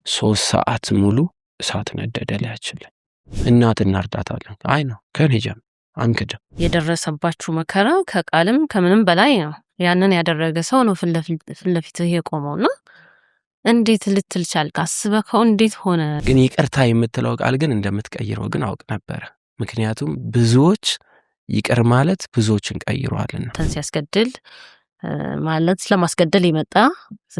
3 ሰዓት ሙሉ እሳት ነደደ ላያችን ላይ። እናት እናርዳታለን። አይ ነው ከኔ ጀምር አንክድም። የደረሰባችሁ መከራ ከቃልም ከምንም በላይ ነው። ያንን ያደረገ ሰው ነው ፊት ለፊት የቆመውና እንዴት ልትል ቻልክ? አስበከው እንዴት ሆነ? ግን ይቅርታ የምትለው ቃል ግን እንደምትቀይረው ግን አውቅ ነበር። ምክንያቱም ብዙዎች ይቅር ማለት ብዙዎችን ቀይሯልና ሲያስገድል ማለት ለማስገደል ይመጣ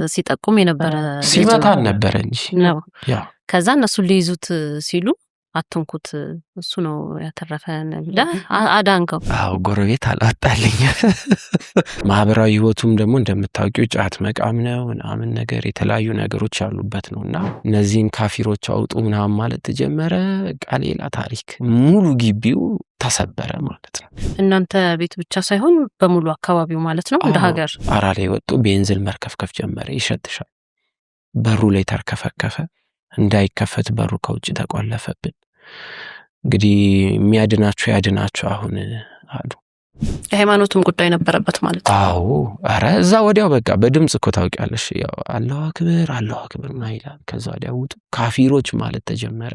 ሲጠቁም የነበረ ሲመታን ነበር እንጂ ነው። ያ ከዛ እነሱ ሊይዙት ሲሉ አትንኩት እሱ ነው ያተረፈን ብለህ አዳንከው። አዎ ጎረቤት አላጣልኝ። ማህበራዊ ህይወቱም ደግሞ እንደምታውቂው ጫት መቃም ነው ምናምን ነገር የተለያዩ ነገሮች ያሉበት ነውና እነዚህን ካፊሮች አውጡ ምናምን ማለት ተጀመረ። ቃሌላ ታሪክ ሙሉ ግቢው ተሰበረ ማለት ነው። እናንተ ቤት ብቻ ሳይሆን በሙሉ አካባቢው ማለት ነው። እንደ ሀገር አራ ላይ ወጡ ቤንዝል መርከፍከፍ ጀመረ። ይሸትሻል። በሩ ላይ ተርከፈከፈ። እንዳይከፈት በሩ ከውጭ ተቆለፈብን። እንግዲህ የሚያድናችሁ ያድናችሁ አሁን አሉ። የሃይማኖትም ጉዳይ ነበረበት ማለት ነው። አዎ አረ እዛ ወዲያው በቃ በድምጽ እኮ ታውቂያለሽ። ያው አላሁ አክበር ማይላል። ከዛ ወዲያው ውጡ ካፊሮች ማለት ተጀመረ።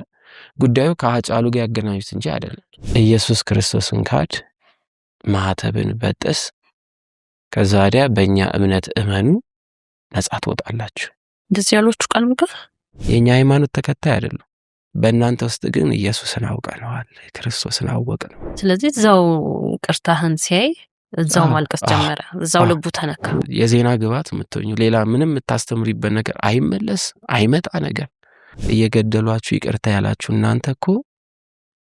ጉዳዩ ከአጫሉ ጋር ያገናኙት እንጂ አይደለም። ኢየሱስ ክርስቶስን ካድ ማህተብን በጥስ ከዛ ወዲያ በእኛ እምነት እመኑ ነጻ ትወጣላችሁ። እንደዚህ ያሎቹ ቃል ምክር የኛ ሃይማኖት ተከታይ አይደለም። በእናንተ ውስጥ ግን ኢየሱስን አውቀነዋል፣ ክርስቶስን አወቅነው። ስለዚህ እዛው ቅርታህን ሲያይ እዛው ማልቀስ ጀመረ። እዛው ልቡ ተነካ። የዜና ግባት የምትሆኙ ሌላ ምንም የምታስተምሪበት ነገር አይመለስ አይመጣ ነገር እየገደሏችሁ ይቅርታ ያላችሁ እናንተ እኮ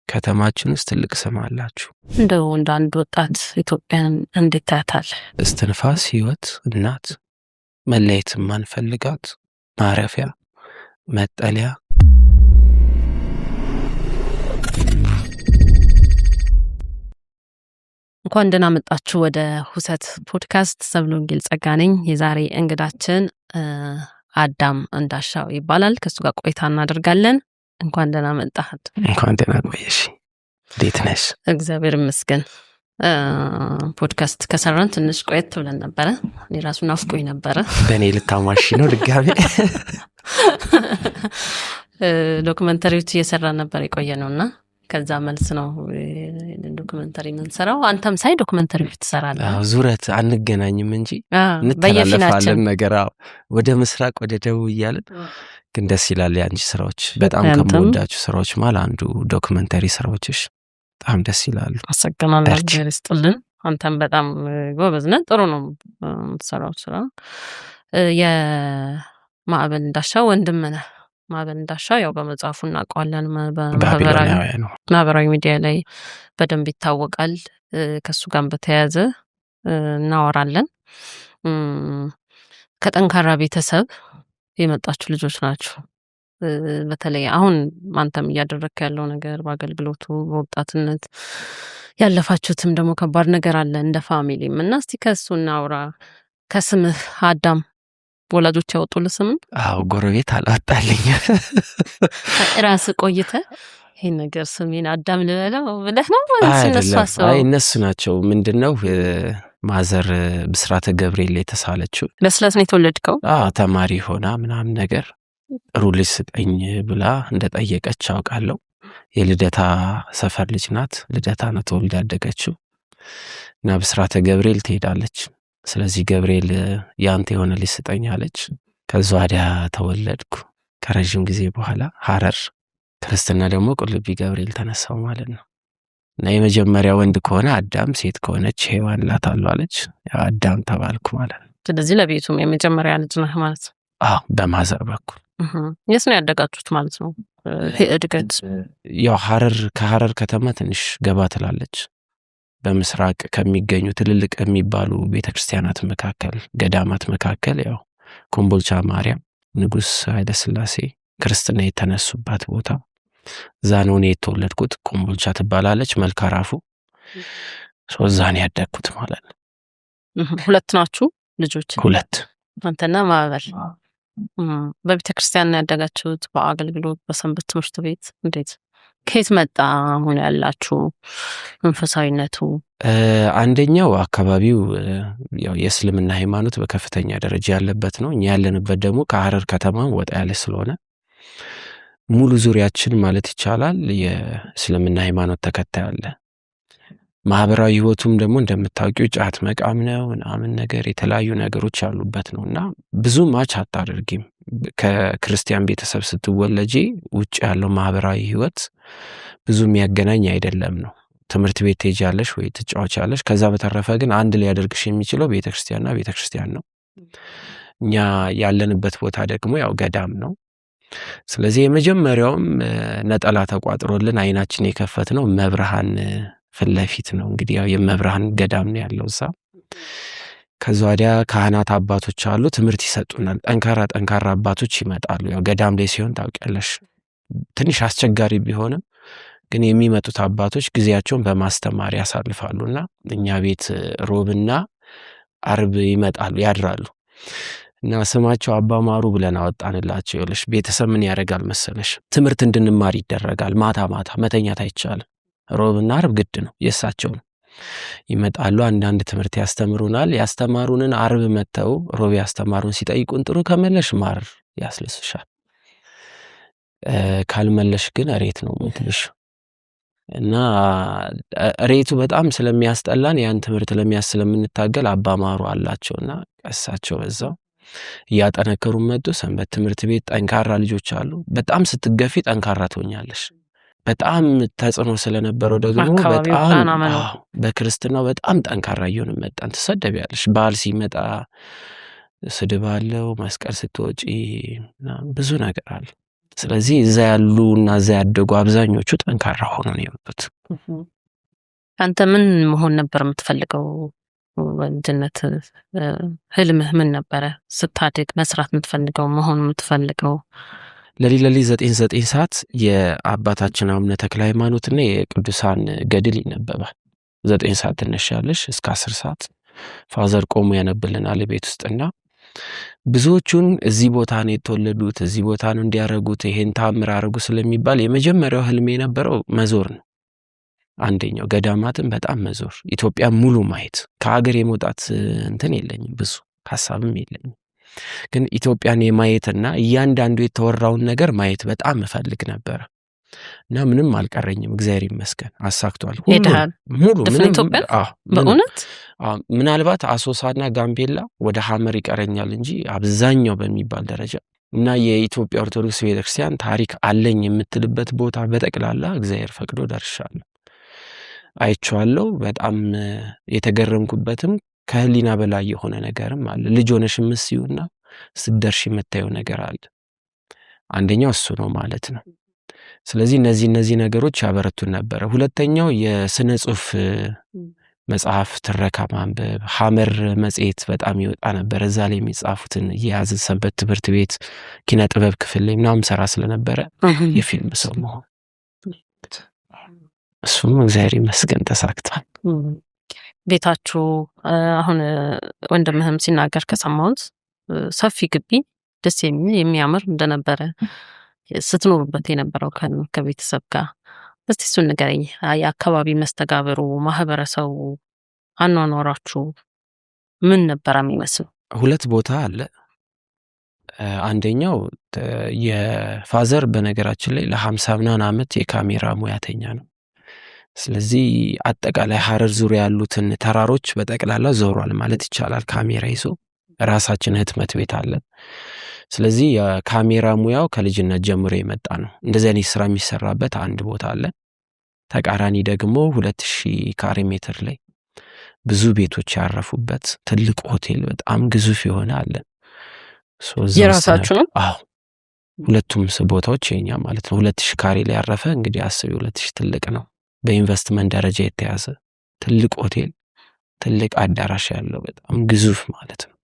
ከተማችን ውስጥ ትልቅ ስም አላችሁ። እንደው እንደ አንድ ወጣት ኢትዮጵያን እንዴት ታያታለህ? እስትንፋስ፣ ህይወት፣ እናት፣ መለየት ማንፈልጋት ማረፊያ መጠለያ። እንኳን ደህና መጣችሁ ወደ ሁሰት ፖድካስት። ሰብለ ወንጌል ጸጋ ነኝ። የዛሬ እንግዳችን አዳም እንዳሻው ይባላል። ከሱ ጋር ቆይታ እናደርጋለን። እንኳን ደህና መጣህ። እንኳን ደህና ቆየሽ። እንዴት ነሽ? እግዚአብሔር ይመስገን። ፖድካስት ከሰራን ትንሽ ቆየት ብለን ነበረ። እኔ ራሱ ናፍቆኝ ነበረ። በእኔ ልታማሽ ነው ድጋሜ? ዶክመንተሪዎች እየሰራን ነበር የቆየ ነውና ከዛ መልስ ነው ዶክመንተሪ ምንሰራው። አንተም ሳይ ዶክመንተሪዎች ትሰራለህ። አዎ ዙረት አንገናኝም እንጂ እንተላለፋለን ነገር። አዎ ወደ ምስራቅ ወደ ደቡብ እያልን ግን ደስ ይላል። ያንቺ ስራዎች በጣም ከምወዳችሁ ስራዎች ማለት አንዱ ዶክመንተሪ ስራዎችሽ በጣም ደስ ይላሉ። አሰግናለሁ። እግዚአብሔር ይስጥልን። አንተም በጣም ጎበዝ ነህ። ጥሩ ነው የምትሰራው ስራ። የማዕበል እንዳሻው ወንድም ነህ። ማዕበል እንዳሻው ያው በመጽሐፉ እናውቀዋለን። ማህበራዊ ሚዲያ ላይ በደንብ ይታወቃል። ከሱ ጋር በተያያዘ እናወራለን። ከጠንካራ ቤተሰብ የመጣችሁ ልጆች ናችሁ። በተለይ አሁን አንተም እያደረክ ያለው ነገር በአገልግሎቱ በወጣትነት ያለፋችሁትም ደግሞ ከባድ ነገር አለ እንደ ፋሚሊም እና እስቲ ከሱ እናውራ። ከስምህ አዳም ወላጆች ያወጡልህ ስም? አዎ ጎረቤት አላጣልኝ። ራስ ቆይተ ይሄን ነገር ስሜን አዳም ልበለው ብለህ ነው ወይስ እነሱ አሰው? አይ እነሱ ናቸው። ምንድነው ማዘር ብስራተ ገብርኤል የተሳለችው ለስላስ ነው የተወለድከው? ተማሪ ሆና ምናምን ነገር ጥሩ ልጅ ስጠኝ ብላ እንደጠየቀች አውቃለሁ። የልደታ ሰፈር ልጅ ናት። ልደታ ነው ተወልዳ ያደገችው እና ብስራተ ገብርኤል ትሄዳለች። ስለዚህ ገብርኤል ያንተ የሆነ ልጅ ስጠኝ አለች። ከዛ ወዲያ ተወለድኩ። ከረጅም ጊዜ በኋላ ሐረር ክርስትና ደግሞ ቁልቢ ገብርኤል ተነሳው ማለት ነው። እና የመጀመሪያ ወንድ ከሆነ አዳም፣ ሴት ከሆነች ሔዋን ላታለሁ አለች። ያው አዳም ተባልኩ ማለት ነው። ስለዚህ ለቤቱም የመጀመሪያ ልጅ ነህ ማለት ነው? አዎ በማዘር በኩል። የት ነው ያደጋችሁት ማለት ነው? እድገት ያው ከሐረር ከተማ ትንሽ ገባ ትላለች። በምስራቅ ከሚገኙ ትልልቅ የሚባሉ ቤተክርስቲያናት መካከል ገዳማት መካከል ያው ኮምቦልቻ ማርያም ንጉስ ኃይለ ሥላሴ ክርስትና የተነሱባት ቦታ እዛ ነው የተወለድኩት። ኮምቦልቻ ትባላለች። መልካራፉ ሶዛን ያደግኩት ማለት ነው። ሁለት ናችሁ ልጆች? ሁለት። አንተና ማዕበል በቤተክርስቲያን ያደጋችሁት? በአገልግሎት በሰንበት ትምህርት ቤት? እንዴት ከየት መጣ አሁን ያላችሁ መንፈሳዊነቱ? አንደኛው አካባቢው ያው የእስልምና ሃይማኖት በከፍተኛ ደረጃ ያለበት ነው። እኛ ያለንበት ደግሞ ከሐረር ከተማ ወጣ ያለ ስለሆነ ሙሉ ዙሪያችን ማለት ይቻላል የእስልምና ሃይማኖት ተከታይ አለ። ማህበራዊ ህይወቱም ደግሞ እንደምታውቂው ጫት መቃም ነው ምናምን ነገር የተለያዩ ነገሮች ያሉበት ነውና ብዙ ማች አታደርጊም። ከክርስቲያን ቤተሰብ ስትወለጂ ውጭ ያለው ማህበራዊ ህይወት ብዙ የሚያገናኝ አይደለም ነው። ትምህርት ቤት ትሄጃለሽ ወይ ትጫወቻለሽ። ከዛ በተረፈ ግን አንድ ሊያደርግሽ የሚችለው ቤተክርስቲያንና ቤተክርስቲያን ነው። እኛ ያለንበት ቦታ ደግሞ ያው ገዳም ነው። ስለዚህ የመጀመሪያውም ነጠላ ተቋጥሮልን አይናችን የከፈትነው መብርሃን ፊት ለፊት ነው። እንግዲህ ያው የመብርሃን ገዳም ነው ያለው እዛ። ከዛ ወዲያ ካህናት አባቶች አሉ፣ ትምህርት ይሰጡናል። ጠንካራ አባቶች ይመጣሉ። ያው ገዳም ላይ ሲሆን ታውቂያለሽ ትንሽ አስቸጋሪ ቢሆንም ግን የሚመጡት አባቶች ጊዜያቸውን በማስተማር ያሳልፋሉና እኛ ቤት ሮብና አርብ ይመጣሉ ያድራሉ። እና ስማቸው አባ ማሩ ብለን አወጣንላቸው። ይኸውልሽ ቤተሰብ ምን ያደርጋል መሰለሽ ትምህርት እንድንማር ይደረጋል። ማታ መተኛት አይቻልም። ሮብና አርብ ግድ ነው የእሳቸው ነው። ይመጣሉ፣ አንዳንድ ትምህርት ያስተምሩናል። ያስተማሩንን አርብ መተው ሮብ ያስተማሩን ሲጠይቁን ጥሩ ከመለሽ ማር ያስልስሻል፣ ካልመለሽ ግን እሬት ነው የምትልሽ። እና ሬቱ በጣም ስለሚያስጠላን ያን ትምህርት ስለምንታገል አባ ማሩ አላቸውና እሳቸው በዛው እያጠነከሩ መጡ። ሰንበት ትምህርት ቤት ጠንካራ ልጆች አሉ። በጣም ስትገፊ ጠንካራ ትሆኛለሽ። በጣም ተጽዕኖ ስለነበረው ደግሞ በጣም በክርስትናው በጣም ጠንካራ እየሆነ መጣን። ትሰደቢያለሽ፣ በዓል ሲመጣ ስድብ አለው፣ መስቀል ስትወጪ ብዙ ነገር አለ። ስለዚህ እዛ ያሉና እዛ ያደጉ አብዛኞቹ ጠንካራ ሆኖ ነው የመጡት። አንተ ምን መሆን ነበር የምትፈልገው? ወንድነት ህልምህ ምን ነበረ? ስታድግ መስራት የምትፈልገው መሆን የምትፈልገው? ለሊት 9 ሰዓት የአባታችን አቡነ ተክለ ሃይማኖትና የቅዱሳን ገድል ይነበባል። 9 ሰዓት ትነሻለሽ እስከ 10 ሰዓት ፋዘር ቆሞ ያነብልናል ቤት ውስጥና ብዙዎቹን እዚህ ቦታ ነው የተወለዱት፣ እዚህ ቦታ ነው እንዲያረጉት፣ ይሄን ታምር አረጉ ስለሚባል የመጀመሪያው ህልሜ የነበረው መዞር ነው። አንደኛው ገዳማትን በጣም መዞር፣ ኢትዮጵያ ሙሉ ማየት። ከሀገር የመውጣት እንትን የለኝም፣ ብዙ ሐሳብም የለኝም። ግን ኢትዮጵያን የማየትና እያንዳንዱ የተወራውን ነገር ማየት በጣም እፈልግ ነበር እና ምንም አልቀረኝም። እግዚአብሔር ይመስገን አሳክቷል። ሙሉ ምንም በእውነት ምናልባት አሶሳና ጋምቤላ ወደ ሐመር ይቀረኛል እንጂ አብዛኛው በሚባል ደረጃ እና የኢትዮጵያ ኦርቶዶክስ ቤተክርስቲያን ታሪክ አለኝ የምትልበት ቦታ በጠቅላላ እግዚአብሔር ፈቅዶ ደርሻለሁ፣ አይቼዋለሁ። በጣም የተገረምኩበትም ከህሊና በላይ የሆነ ነገርም አለ። ልጅ ሆነሽ ምስዩና ስትደርሽ የምታየው ነገር አለ። አንደኛው እሱ ነው ማለት ነው። ስለዚህ እነዚህ ነገሮች ያበረቱን ነበረ። ሁለተኛው የስነ ጽሁፍ መጽሐፍ ትረካ ማንበብ፣ ሐመር መጽሔት በጣም ይወጣ ነበር። እዛ ላይ የሚጻፉትን የያዝን ሰንበት ትምህርት ቤት ኪነ ጥበብ ክፍል ላይ ምናምን ሰራ ስለነበረ የፊልም ሰው መሆን እሱም እግዚአብሔር ይመስገን ተሳክቷል። ቤታችሁ አሁን ወንድምህም ሲናገር ከሰማሁት ሰፊ ግቢ ደስ የሚል የሚያምር እንደነበረ ስትኖሩበት የነበረው ከቤተሰብ ጋር እስቲ እሱን ንገረኝ። የአካባቢ መስተጋብሩ፣ ማህበረሰቡ፣ አኗኗራችሁ ምን ነበር የሚመስለው? 2 ቦታ አለ። አንደኛው የፋዘር በነገራችን ላይ ለ50 ምናምን ዓመት የካሜራ ሙያተኛ ነው። ስለዚህ አጠቃላይ ሐረር ዙሪያ ያሉትን ተራሮች በጠቅላላ ዞሯል ማለት ይቻላል ካሜራ ይዞ። ራሳችን ህትመት ቤት አለ። ስለዚህ የካሜራ ሙያው ከልጅነት ጀምሮ የመጣ ነው። እንደዚህ አይነት ስራ የሚሰራበት አንድ ቦታ አለ። ተቃራኒ ደግሞ 2000 ካሬ ሜትር ላይ ብዙ ቤቶች ያረፉበት ትልቅ ሆቴል በጣም ግዙፍ የሆነ አለ። የራሳችሁ ነው? አዎ፣ ሁለቱም ቦታዎች የኛ ማለት ነው። 2000 ካሬ ላይ ያረፈ እንግዲህ አስቢ፣ 2000 ትልቅ ነው። በኢንቨስትመንት ደረጃ የተያዘ ትልቅ ሆቴል፣ ትልቅ አዳራሽ ያለው በጣም ግዙፍ ማለት ነው።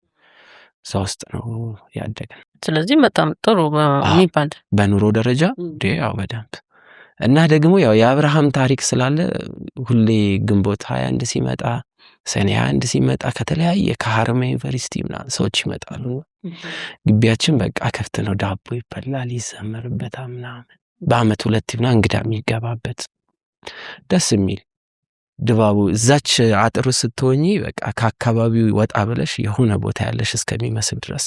እዛ ውስጥ ነው ያደገን። ስለዚህ በጣም ጥሩ የሚባል በኑሮ ደረጃ ያው በደንብ እና ደግሞ ያው የአብርሃም ታሪክ ስላለ ሁሌ ግንቦት 21 ሲመጣ፣ ሰኔ 21 ሲመጣ ከተለያየ ከሐረማያ ዩኒቨርሲቲ ምናምን ሰዎች ይመጣሉ። ግቢያችን በቃ ከፍት ነው፣ ዳቦ ይበላል፣ ይዘመርበታል ምናምን። በአመት 2 ምናምን እንግዳ የሚገባበት ደስ የሚል ድባቡ። እዛች አጥሩ ስትሆኚ በቃ ከአካባቢው ወጣ ብለሽ የሆነ ቦታ ያለሽ እስከሚመስል ድረስ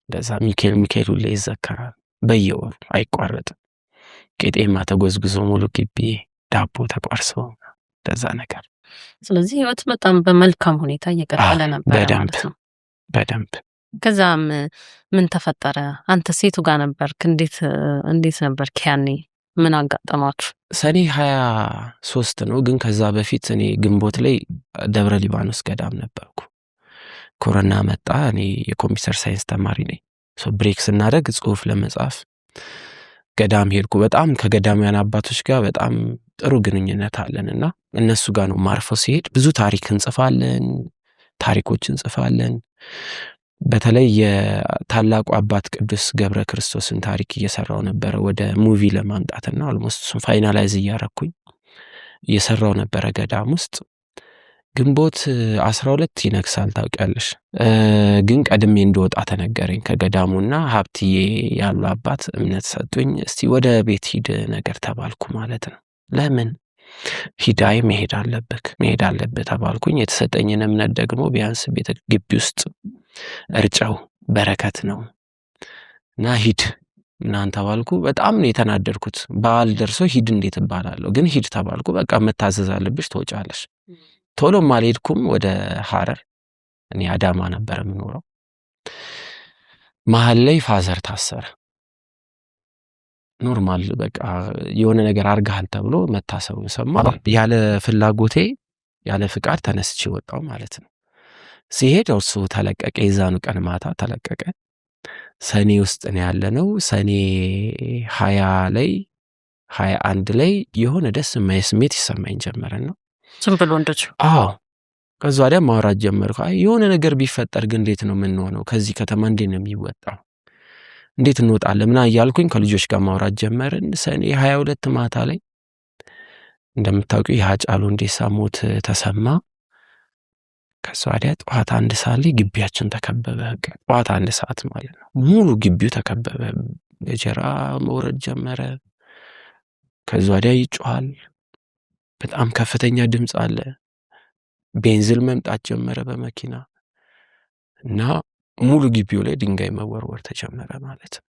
እንደዛ ሚካኤል ሁሌ ይዘከራል። በየወሩ አይቋረጥም። ቄጤማ ተጎዝጉዞ ሙሉ ግቢ ዳቦ ተቋርሶ እንደዛ ነገር። ስለዚህ ህይወት በጣም በመልካም ሁኔታ እየቀጠለ ነበረ ማለት ነው። በደንብ። ከዛም ምን ተፈጠረ? አንተ ሴቱ ጋር ነበርክ። እንዴት ነበርክ ያኔ? ምን አጋጠማችሁ? ሰኔ 23 ነው። ግን ከዛ በፊት እኔ ግንቦት ላይ ደብረ ሊባኖስ ገዳም ነበርኩ። ኮሮና መጣ። እኔ የኮምፒውተር ሳይንስ ተማሪ ነኝ። ብሬክ ስናደርግ ጽሁፍ ለመጻፍ ገዳም ሄድኩ። በጣም ከገዳማውያን አባቶች ጋር በጣም ጥሩ ግንኙነት አለን እና እነሱ ጋር ነው ማርፈው። ሲሄድ ብዙ ታሪኮች እንጽፋለን። በተለይ የታላቁ አባት ቅዱስ ገብረ ክርስቶስን ታሪክ እየሰራው ነበረ ወደ ሙቪ ለማምጣትና ኦልሞስት እሱን ፋይናላይዝ እየሰራው ነበረ ገዳም ውስጥ። ግንቦት 12 ይነግሳል ታውቂያለሽ። ግን ቀድሜ እንደወጣ ተነገረኝ ከገዳሙና ሀብትዬ ያሉ አባት እምነት ሰጡኝ። እስቲ ወደ ቤት ሂድ ነገር ተባልኩ ማለት ነው። ለምን ሂዳይ መሄድ አለብህ ተባልኩኝ። የተሰጠኝን እምነት ደግሞ ቢያንስ ቤተ ግቢ ውስጥ እርጨው በረከት ነው እና ሂድ ምናምን ተባልኩ። በጣም ነው የተናደድኩት። በዓል ደርሶ ሂድ እንዴት እባላለሁ? ግን ሂድ ተባልኩ። በቃ መታዘዝ አለብሽ ትወጫለሽ። ቶሎም አልሄድኩም ወደ ሐረር። እኔ አዳማ ነበር የምኖረው። መሀል ላይ ፋዘር ታሰረ። ኖርማል በቃ የሆነ ነገር አርጋሃል ተብሎ መታሰቡን ሰማ። ያለ ፍላጎቴ ያለ ፍቃድ ተነስቼ ወጣው ማለት ነው። ሲሄድ እርሱ ተለቀቀ። የዛኑ ቀን ማታ ተለቀቀ። ሰኔ ውስጥ ነው ያለነው። ሰኔ 21 ላይ የሆነ ደስ የማይ ስሜት ይሰማኝ ጀመረና ዝም ብሎ እንደዚህ ከዛ ወዲያ ማውራት ጀመርኩ። የሆነ ነገር ቢፈጠር ግን እንዴት ነው የምንሆነው? ከዚህ ከተማ እንዴት ነው የሚወጣው? እንዴት እንወጣለን? ምናምን እያልኩኝ ከልጆች ጋር ማውራት ጀመርን። ሰኔ 22 ማታ ላይ እንደምታውቂው የሃጫሉ ሁንዴሳ ሞት ተሰማ። ከዛ ወዲያ ጠዋት 1 ሰዓት ላይ ግቢያችን ተከበበ። ጠዋት 1 ሰዓት ማለት ነው። ሙሉ ግቢው ተከበበ። ገጀራ መውረድ ጀመረ። ከዛ ወዲያ ይጮሃል። በጣም ከፍተኛ ድምፅ አለ። ቤንዚል መምጣት ጀመረ በመኪና እና ሙሉ ግቢው ላይ ድንጋይ መወርወር ተጀመረ ማለት ነው።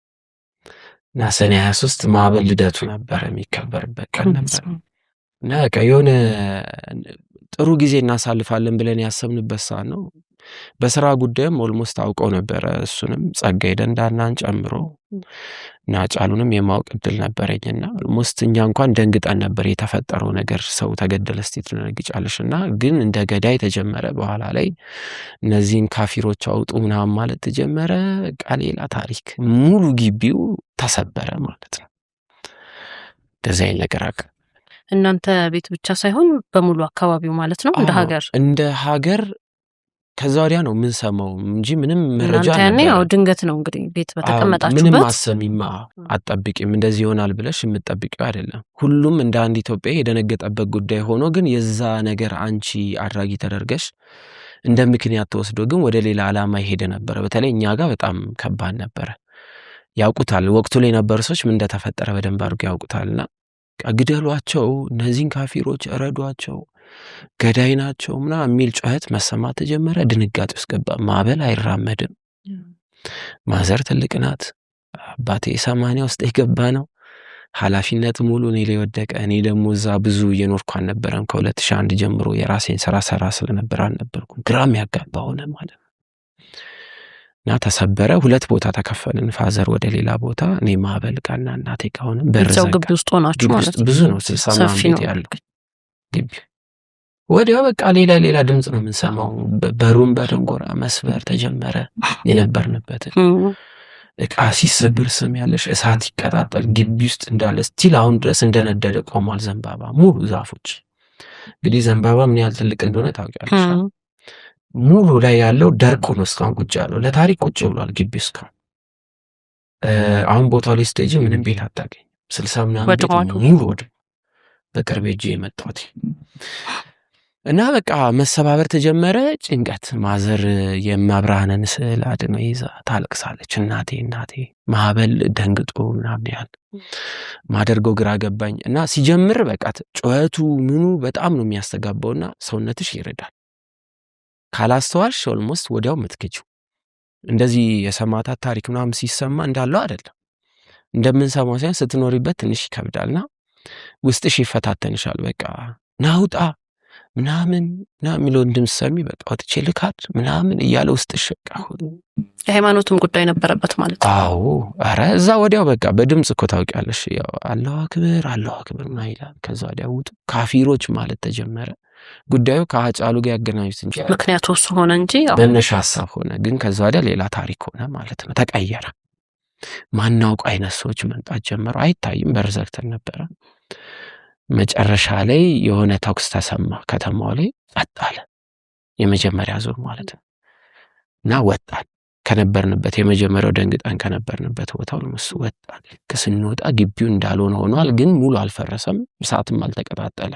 እና ሰኔ 23 ማዕበል ልደቱ ነበረ የሚከበርበት ቀን ነበር። እና በቃ የሆነ ጥሩ ጊዜ እናሳልፋለን ብለን ያሰብንበት ሰዓት ነው። በስራ ጉዳይም ኦልሞስት አውቀው ነበረ። እሱንም ጸጋዬ ደንዳናን ጨምሮ እና ሃጫሉንም የማወቅ እድል ነበረኝና ኦልሞስት እኛ እንኳን ደንግጠን ነበር። የተፈጠረው ነገር ሰው ተገደለ እስቲ ትነግጫለሽ እና ግን እንደ ገዳይ ተጀመረ። በኋላ ላይ እነዚህን ካፊሮች አውጡ ምናምን ማለት ተጀመረ። በቃ ሌላ ታሪክ። ሙሉ ግቢው ተሰበረ ማለት ነው። እንደዚህ አይነት ነገር አለ። እናንተ ቤት ብቻ ሳይሆን በሙሉ አካባቢው ማለት ነው። እንደ ሀገር ከዛ ወዲያ ነው ምን ሰማው እንጂ ምንም መረጃ ያኔ ያው ድንገት ነው እንግዲህ ቤት በተቀመጣችሁበት ምንም አሰሚማ አጠብቂም እንደዚህ ይሆናል ብለሽ የምትጠብቂው አይደለም። ሁሉም እንደ አንድ ኢትዮጵያ የደነገጠበት ጉዳይ ሆኖ ግን የዛ ነገር አንቺ አድራጊ ተደርገሽ እንደ ምክንያት ተወስዶ ግን ወደ ሌላ ዓላማ ይሄደ ነበር። በተለይ እኛ ጋር በጣም ከባድ ነበር። ያውቁታል ወቅቱ ላይ ነበር ሰዎች ምን እንደተፈጠረ በደንብ አድርገው ያውቁታልና ግደሏቸው፣ እነዚህን ካፊሮች እረዷቸው፣ ገዳይ ናቸው ምናምን የሚል ጩኸት መሰማት ተጀመረ። ድንጋጤ ውስጥ ገባ። ማዕበል አይራመድም። ማዘር ትልቅ ናት። አባቴ 80 ውስጥ የገባ ነው። ኃላፊነት ሙሉ እኔ ላይ ወደቀ። እኔ ደግሞ እዛ ብዙ እየኖርኩ አልነበረም። ከ2001 ጀምሮ የራሴን ስራ ስለነበር አልነበርኩም። ግራም ያጋባ ሆነ ማለት ነው። እና ተሰበረ። 2 ቦታ ተከፈልን። ፋዘር ወደ ሌላ ቦታ፣ እኔ ማዕበል ጋርና እናቴ ጋር ሆነን በርዘው ግቢ ውስጥ ሆናችሁ ማለት ነው። ብዙ ነው 60 ምናምን ቤት ያለው ግቢ። ወዲያው በቃ ሌላ ድምፅ ነው የምንሰማው። በሩን በድንጎራ መስበር ተጀመረ። የነበርንበት እቃ ሲሰብር ስም ያለሽ እሳት ይቀጣጠል ግቢ ውስጥ እንዳለ ስቲል አሁን ድረስ እንደነደደ ቆሟል። ዘንባባ ሙሉ ዛፎች። እንግዲህ ዘንባባ ምን ያህል ትልቅ እንደሆነ ታውቂያለሽ። ሙሉ ላይ ያለው ደርቆ ነው እስካሁን ቁጭ ያለው። ለታሪክ ቁጭ ብሏል ግቢ እስካሁን። አሁን ቦታው ላይ ስቴጅ ምንም ቤት አታገኝ። 60 ምናምን ቤት ሙሉ ወደ በቅርብ ሄጄ የመጣሁት እና በቃ መሰባበር ተጀመረ። ጭንቀት። ማዘር የማብርሃንን ስዕል አድኖ ይዛ ታለቅሳለች። እናቴ ማዕበል ደንግጦ ምናምን ያህል ማደርገው ግራ ገባኝ። እና ሲጀምር በቃ ጩኸቱ ምኑ በጣም ነው የሚያስተጋባውና ሰውነትሽ ይረዳል። ካላስተዋልሽ ኦልሞስት ወዲያው ምትክጂው። እንደዚህ የሰማዕታት ታሪክ ምናምን ሲሰማ እንዳለው አይደለም። እንደምንሰማው ሳይሆን ስትኖሪበት ትንሽ ይከብዳልና ውስጥሽ ይፈታተንሻል። በቃ ናውጣ ምናምን የሚለውን ድምፅ ሰሚ በቃ ወጥቼ ልካድ ምናምን እያለ ውስጥሽ በቃ የሃይማኖትም ጉዳይ ነበረበት ማለት ነው። አዎ ኧረ እዛ ወዲያው በቃ በድምፅ እኮ ታውቂያለሽ። ያው አላሁ አክበር ምናምን ይላል። ከዛ ወዲያ ውጡ ካፊሮች ማለት ተጀመረ። ጉዳዩ ከአጫሉ ጋር ያገናኙት እንጂ ምክንያቱ እሱ ሆነ እንጂ መነሻ ሀሳብ ሆነ። ግን ከዛ ወዲያ ሌላ ታሪክ ሆነ ማለት ነው። ተቀየረ። ማናውቁ አይነት ሰዎች መምጣት ጀመሩ። አይታይም፣ በር ዘግተን ነበረ። መጨረሻ ላይ የሆነ ተኩስ ተሰማ ከተማው ላይ፣ ጸጥ አለ። የመጀመሪያ ዙር ማለት ነው። እና ወጣን ከነበርንበት የመጀመሪያው ደንግጠን ከነበርንበት ቦታው ለምሱ ወጣን። ስንወጣ ግቢው እንዳልሆነ ሆኗል፣ ግን ሙሉ አልፈረሰም፣ እሳትም አልተቀጣጠለ።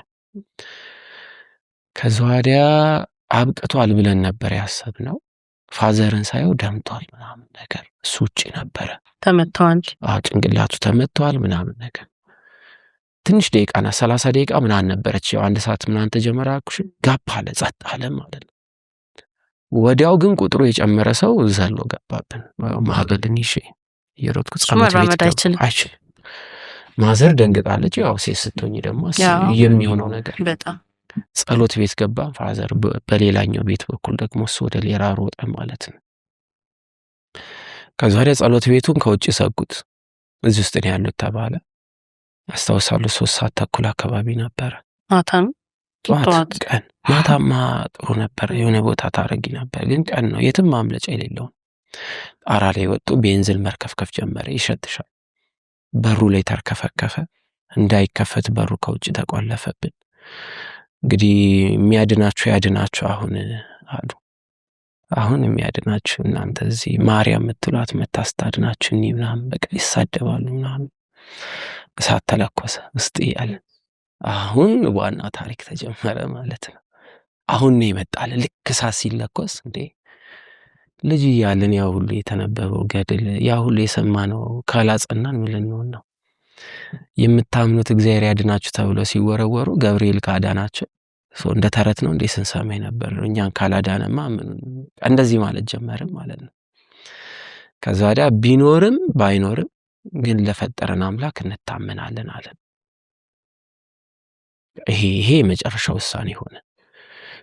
ከዛ ወዲያ አብቅቷል ብለን ነበር ያሰብነው። ፋዘርን ሳየው ደምቷል ምናምን ነገር፣ እሱ ውጪ ነበረ። ተመቷል፣ ጭንቅላቱ ተመቷል ምናምን ነገር። ትንሽ ደቂቃና 30 ደቂቃ ምናምን ነበረች። ያው 1 ሰዓት ምናምን ተጀመረ። አልኩሽ ጋፕ አለ፣ ጸጥ አለ ማለት ነው። ወዲያው ግን ቁጥሩ የጨመረ ሰው ዘሎ ገባብን። ማዕበልን ይዤ እየሮጥኩ መራመድ አይችልም። ማዘር ደንግጣለች። ያው ሴት ስትሆኝ ደግሞ የሚሆነው ነገር በጣም ጸሎት ቤት ገባ። ፋዘር በሌላኛው ቤት በኩል ደግሞ እሱ ወደ ሌላ ሮጠ ማለት ነው። ከዛ ወዲያ ጸሎት ቤቱን ከውጭ ሰጉት፣ እዚህ ውስጥ ነው ያሉት ተባለ። አስታውሳለሁ 3 ሰዓት ተኩል አካባቢ ነበረ። ማታ ነው ጠዋት ቀን። ማታማ ጥሩ ነበር፣ የሆነ ቦታ ታረጊ ነበር፣ ግን ቀን ነው የትም ማምለጫ የሌለው። ጣራ ላይ ወጡ። ቤንዝል መርከፍከፍ ጀመረ፣ ይሸትሻል። በሩ ላይ ተርከፈከፈ፣ እንዳይከፈት በሩ ከውጭ ተቆለፈብን። እንግዲህ የሚያድናችሁ ያድናችሁ አሁን አሉ። አሁን የሚያድናችሁ እናንተ እዚህ ማርያም የምትሏት መታስታድናችሁ እኒ ምናምን በቃ ይሳደባሉ ምናምን። እሳት ተለኮሰ ውስጥ እያለ አሁን ዋና ታሪክ ተጀመረ ማለት ነው። አሁን ነው ይመጣል። ልክ እሳት ሲለኮስ እንዴ ልጅ እያለን ያ ሁሉ የተነበበው ገድል ያ ሁሉ የሰማነው ካላጸናን ምን ልንሆን ነው? የምታምኑት እግዚአብሔር ያድናችሁ ተብሎ ሲወረወሩ ገብርኤል ካዳናቸው እንደ ተረት ነው እንዴ ስንሰማ ነበር። እኛን ካላዳነማ እንደዚህ ማለት ጀመርም ማለት ነው። ከዛ ወዲያ ቢኖርም ባይኖርም ግን ለፈጠረን አምላክ እንታመናለን አለ። ይሄ የመጨረሻ ውሳኔ ሆነ።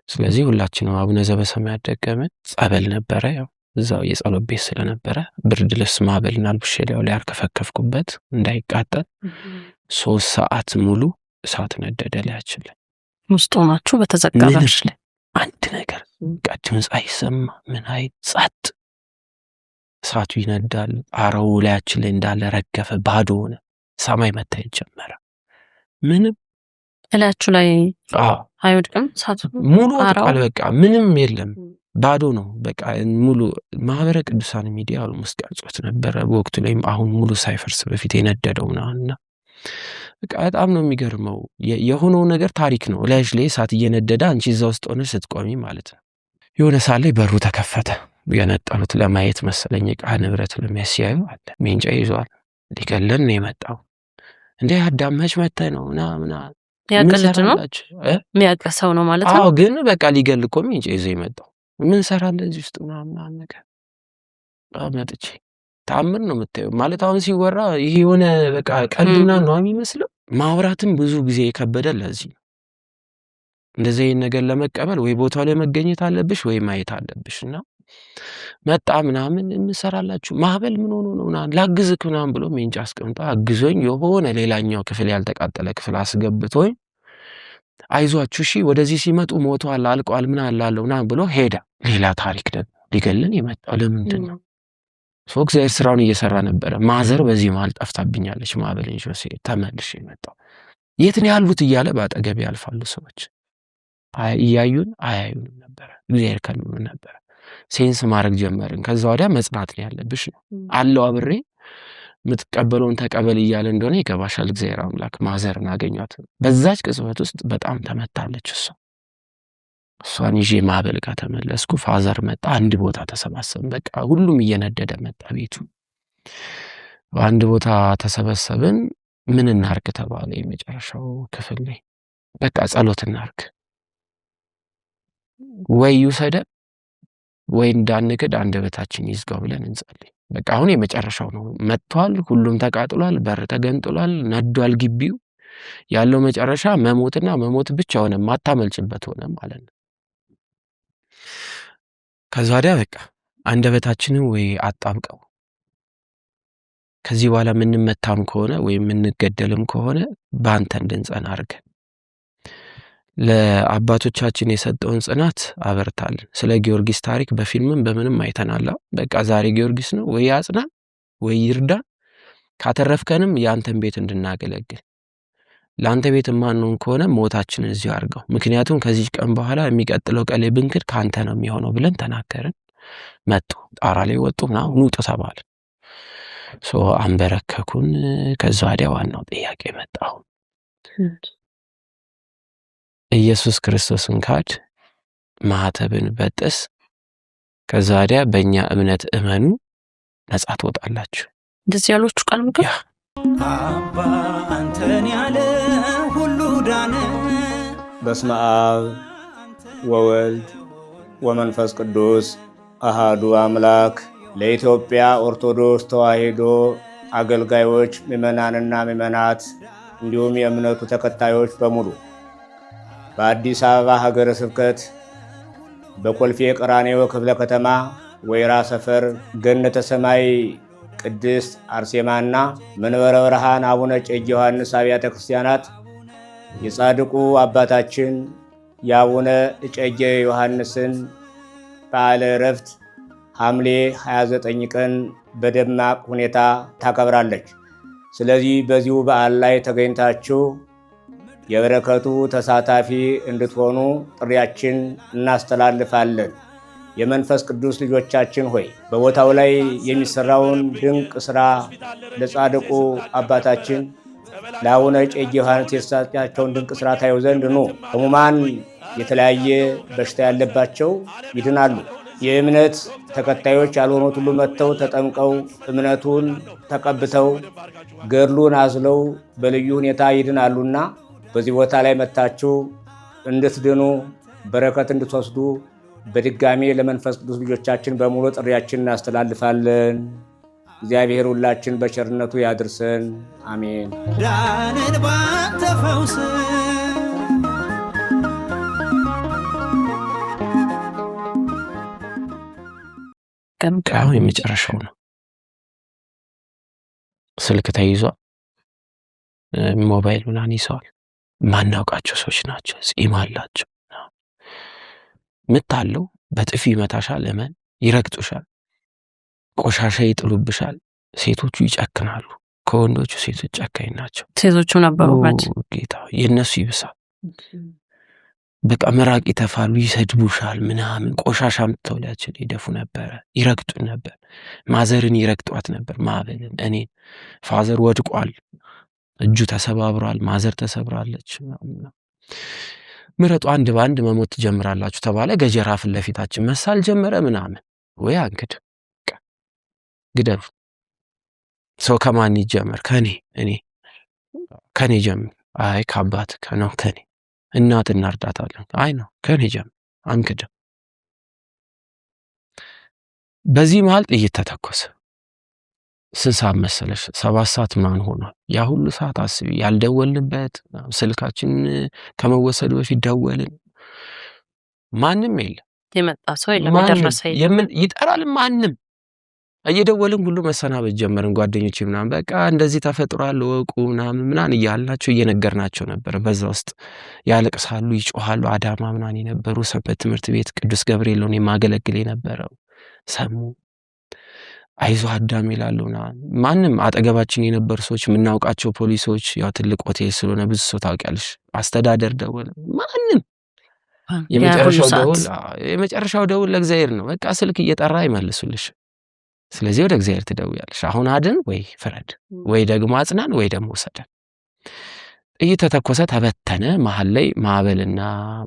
ስለዚህ ሁላችንም አቡነ ዘበሰማያት ደገመን። ጸበል ነበረ፣ ያው እዛው የጸሎት ቤት ስለነበረ ብርድ ልብስ ማበልና አልብሼ ላይ አርከፈከፍኩበት እንዳይቃጠል። 3 ሰዓት ሙሉ እሳት ነደደ ላያችን ላይ። ውስጡ ናችሁ በተዘጋ በር ላይ አንድ ነገር ድምፅ አይሰማ ምን ጸጥ። እሳቱ ይነዳል። ጣራው ላያችን ላይ እንዳለ ረገፈ፣ ባዶ ሆነ። ሰማይ መታየት ጀመረ። ምንም እላችሁ ላይ አይወድቅም። እሳቱ ሙሉ ወጥቷል። በቃ ምንም የለም፣ ባዶ ነው። በቃ ሙሉ ማህበረ ቅዱሳን ሚዲያ አልሞስት ቀርጾት ነበረ በወቅቱ ላይ። አሁን ሙሉ ሳይፈርስ በፊት የነደደው ነውና በቃ በጣም ነው የሚገርመው። የሆነው ነገር ታሪክ ነው። ላይሽ ላይ እሳት እየነደደ አንቺ እዛ ውስጥ ሆነሽ ስትቆሚ ማለት ነው። የሆነ ሰዓት ላይ በሩ ተከፈተ። የነጠሉት ለማየት መሰለኝ ዕቃ ንብረት ለሚያስያዩ አለ። ሜንጫ ይዟል። ሊገለን ነው የመጣው። እንዴ አዳመች መተህ ነው ምናምን ያቀልድ ነው የሚያቀሰው ነው ማለት ነው። አዎ ግን በቃ ሊገል እኮ ሜንጫ ይዞ የመጣው ምን ሰራለህ እዚህ ውስጥ ምናምን ነገር መጥቼ ታምር ነው የምታየው ማለት። አሁን ሲወራ ይሄ የሆነ በቃ ቀልድና ነው የሚመስለው። ማውራትም ብዙ ጊዜ የከበደ ለዚህ ነው። እንደዚህ አይነት ነገር ለመቀበል ወይ ቦታው ላይ መገኘት አለብሽ ወይ ማየት አለብሽ። እና መጣ ምናምን እንሰራላችሁ ማህበል ምን ሆኖ ነው ምናምን ላግዝክ ምናምን ብሎ ሜንጫ አስቀምጣ አግዞኝ የሆነ ሌላኛው ክፍል ያልተቃጠለ ክፍል አስገብቶኝ አይዟችሁ እሺ ወደዚህ ሲመጡ ሞቷል አልቋል ምን አላለው ምናምን ብሎ ሄዳ። ሌላ ታሪክ ደግሞ ሊገልን የመጣው ለምንድን ነው? እግዚአብሔር ስራውን እየሰራ ነበረ። ማዘር በዚህ መሀል ጠፍታብኛለች። ማዕበልን ይዞ ሲሄድ ተመልሼ የመጣው የት ነው ያሉት እያለ በአጠገቤ ያልፋሉ ሰዎች። እያዩን አያዩንም ነበረ። እግዚአብሔር ከልሉን ነበረ። ሴንስ ማድረግ ጀመርን። ከዛ ወዲያ መጽናት ነው ያለብሽ ነው አለው። አብሬ የምትቀበለውን ተቀበል እያለ እንደሆነ ይገባሻል። እግዚአብሔር አምላክ ማዘርን አገኟት። በዛች ቅጽበት ውስጥ በጣም ተመታለች እሷን ይዤ ማዕበል ጋር ተመለስኩ። ፋዘር መጣ። አንድ ቦታ ተሰባሰብን። በቃ ሁሉም እየነደደ መጣ ቤቱ። በአንድ ቦታ ተሰበሰብን። ምን እናርግ ተባለ። የመጨረሻው ክፍል ላይ በቃ ጸሎት እናርግ፣ ወይ ይውሰደን ወይ እንዳንክድ አንደበታችን ይዝጋው ብለን እንጸልይ። በቃ አሁን የመጨረሻው ነው። መጥቷል፣ ሁሉም ተቃጥሏል፣ በር ተገንጥሏል፣ ነዷል ግቢው። ያለው መጨረሻ መሞትና መሞት ብቻ ሆነ፣ ማታመልጭበት ሆነ ማለት ነው። ከዛ ወዲያ በቃ አንደበታችንን ወይ አጣብቀው ከዚህ በኋላ የምንመታም ከሆነ ወይም የምንገደልም ከሆነ በአንተ እንድንጸና አድርገን ለአባቶቻችን የሰጠውን ጽናት አበርታልን። ስለ ጊዮርጊስ ታሪክ በፊልምም በምንም አይተናል። በቃ ዛሬ ጊዮርጊስ ነው ወይ ያጽናን ወይ ይርዳ፣ ካተረፍከንም የአንተን ቤት እንድናገለግል። ለአንተ ቤት የማንሆን ከሆነ ሞታችን እዚሁ አድርገው፣ ምክንያቱም ከዚህ ቀን በኋላ የሚቀጥለው ቀሌ ብንክድ ከአንተ ነው የሚሆነው ብለን ተናገርን። መጡ፣ ጣራ ላይ ወጡ፣ ምናምን ውጡ ተባልን። አንበረከኩን። ከዛ ወዲያ ዋናው ጥያቄ መጣሁ። ኢየሱስ ክርስቶስን ካድ፣ ማህተብን በጥስ፣ ከዛ ወዲያ በእኛ እምነት እመኑ፣ ነጻ ትወጣላችሁ። እንደዚህ ያሎቹ ቃል ምክር አባ አንተን ያለ ሁሉ ዳነ። በስመ አብ ወወልድ ወመንፈስ ቅዱስ አሃዱ አምላክ። ለኢትዮጵያ ኦርቶዶክስ ተዋሕዶ አገልጋዮች ምዕመናንና ምዕመናት እንዲሁም የእምነቱ ተከታዮች በሙሉ በአዲስ አበባ ሀገረ ስብከት በኮልፌ ቀራኔዮ ክፍለ ከተማ ወይራ ሰፈር ገነተ ሰማይ ቅድስት አርሴማና መንበረ ብርሃን አቡነ እጨጌ ዮሐንስ አብያተ ክርስቲያናት የጻድቁ አባታችን የአቡነ እጨጌ ዮሐንስን በዓለ ዕረፍት ሐምሌ 29 ቀን በደማቅ ሁኔታ ታከብራለች። ስለዚህ በዚሁ በዓል ላይ ተገኝታችሁ የበረከቱ ተሳታፊ እንድትሆኑ ጥሪያችን እናስተላልፋለን። የመንፈስ ቅዱስ ልጆቻችን ሆይ በቦታው ላይ የሚሰራውን ድንቅ ሥራ ለጻድቁ አባታችን ለአቡነ እጨጌ ዮሐንስ የተሰጣቸውን ድንቅ ሥራ ታዩ ዘንድ ኑ። ሕሙማን የተለያየ በሽታ ያለባቸው ይድናሉ። የእምነት ተከታዮች ያልሆኑት ሁሉ መጥተው ተጠምቀው እምነቱን ተቀብተው ገድሉን አዝለው በልዩ ሁኔታ ይድናሉና በዚህ ቦታ ላይ መጥታችሁ እንድትድኑ በረከት እንድትወስዱ በድጋሜ ለመንፈስ ቅዱስ ልጆቻችን በሙሉ ጥሪያችን እናስተላልፋለን። እግዚአብሔር ሁላችን በቸርነቱ ያድርሰን። አሜን። ዳንን ባንተ ፈውስ አሁን የመጨረሻው ነው። ስልክ ተይዟል፣ ሞባይል ምናምን ይዘዋል። ማናውቃቸው ሰዎች ናቸው። ጺም አላቸው። ምታለው በጥፊ ይመታሻል፣ እመን ይረግጡሻል፣ ቆሻሻ ይጥሉብሻል። ሴቶቹ ይጨክናሉ። ከወንዶቹ ሴቶች ጨካኝ ናቸው። ሴቶቹ ነበሩበት። ጌታ የእነሱ ይብሳል። በቃ መራቅ ይተፋሉ፣ ይሰድቡሻል፣ ምናምን ቆሻሻ ምትተውላችን ይደፉ ነበረ፣ ይረግጡን ነበር። ማዘርን ይረግጧት ነበር። ማበልን እኔን ፋዘር ወድቋል፣ እጁ ተሰባብሯል፣ ማዘር ተሰብራለች። ምረጡ፣ አንድ በአንድ መሞት ትጀምራላችሁ ተባለ። ገጀራ ፊት ለፊታችን መሳል ጀመረ ምናምን። ወይ አንግድ ግደሉ። ሰው ከማን ይጀመር? ከኔ ጀምር። አይ ከአባት ከነው ከኔ እናት እናርዳታለን። አይ ነው ከኔ ጀምር፣ አንክድም። በዚህ መሃል ጥይት ተተኮሰ። ስንት ሰዓት መሰለሽ? 7 ሰዓት ምናምን ሆኗል። ያ ሁሉ ሰዓት አስቢ፣ ያልደወልንበት ስልካችን ከመወሰዱ በፊት ደወልን። ማንም የለም፣ የመጣ ሰው የለም፣ የደረሰ የለም። ይጠራል ማንም። እየደወልን ሁሉ መሰናበት ጀመርን። ጓደኞቼ ምናምን በቃ እንደዚህ ተፈጥሯል ወቁ ምናምን እያልናቸው እየነገርናቸው ነበር። በዛ ውስጥ ያለቅሳሉ፣ ይጮሃሉ። አዳማ ምናምን የነበሩ ሰንበት ትምህርት ቤት ቅዱስ ገብርኤል ነው የማገለግል የነበረው። ሰሙ፣ አይዞ አዳም ይላሉ። ማንም አጠገባችን የነበሩ ሰዎች፣ የምናውቃቸው ፖሊሶች፣ ያው ትልቅ ሆቴል ስለሆነ ብዙ ሰው ታውቂያለሽ፣ አስተዳደር ደወለ። ማንም የመጨረሻው ደውል ለእግዚአብሔር ነው። በቃ ስልክ እየጠራ አይመልሱልሽ። ስለዚህ ወደ እግዚአብሔር ትደውያለሽ። አሁን አድን ወይ ፍረድ፣ ወይ ደግሞ አጽናን፣ ወይ ደግሞ ውሰደን። ጥይት ተተኮሰ፣ ተበተነ። መሀል ላይ ማዕበልና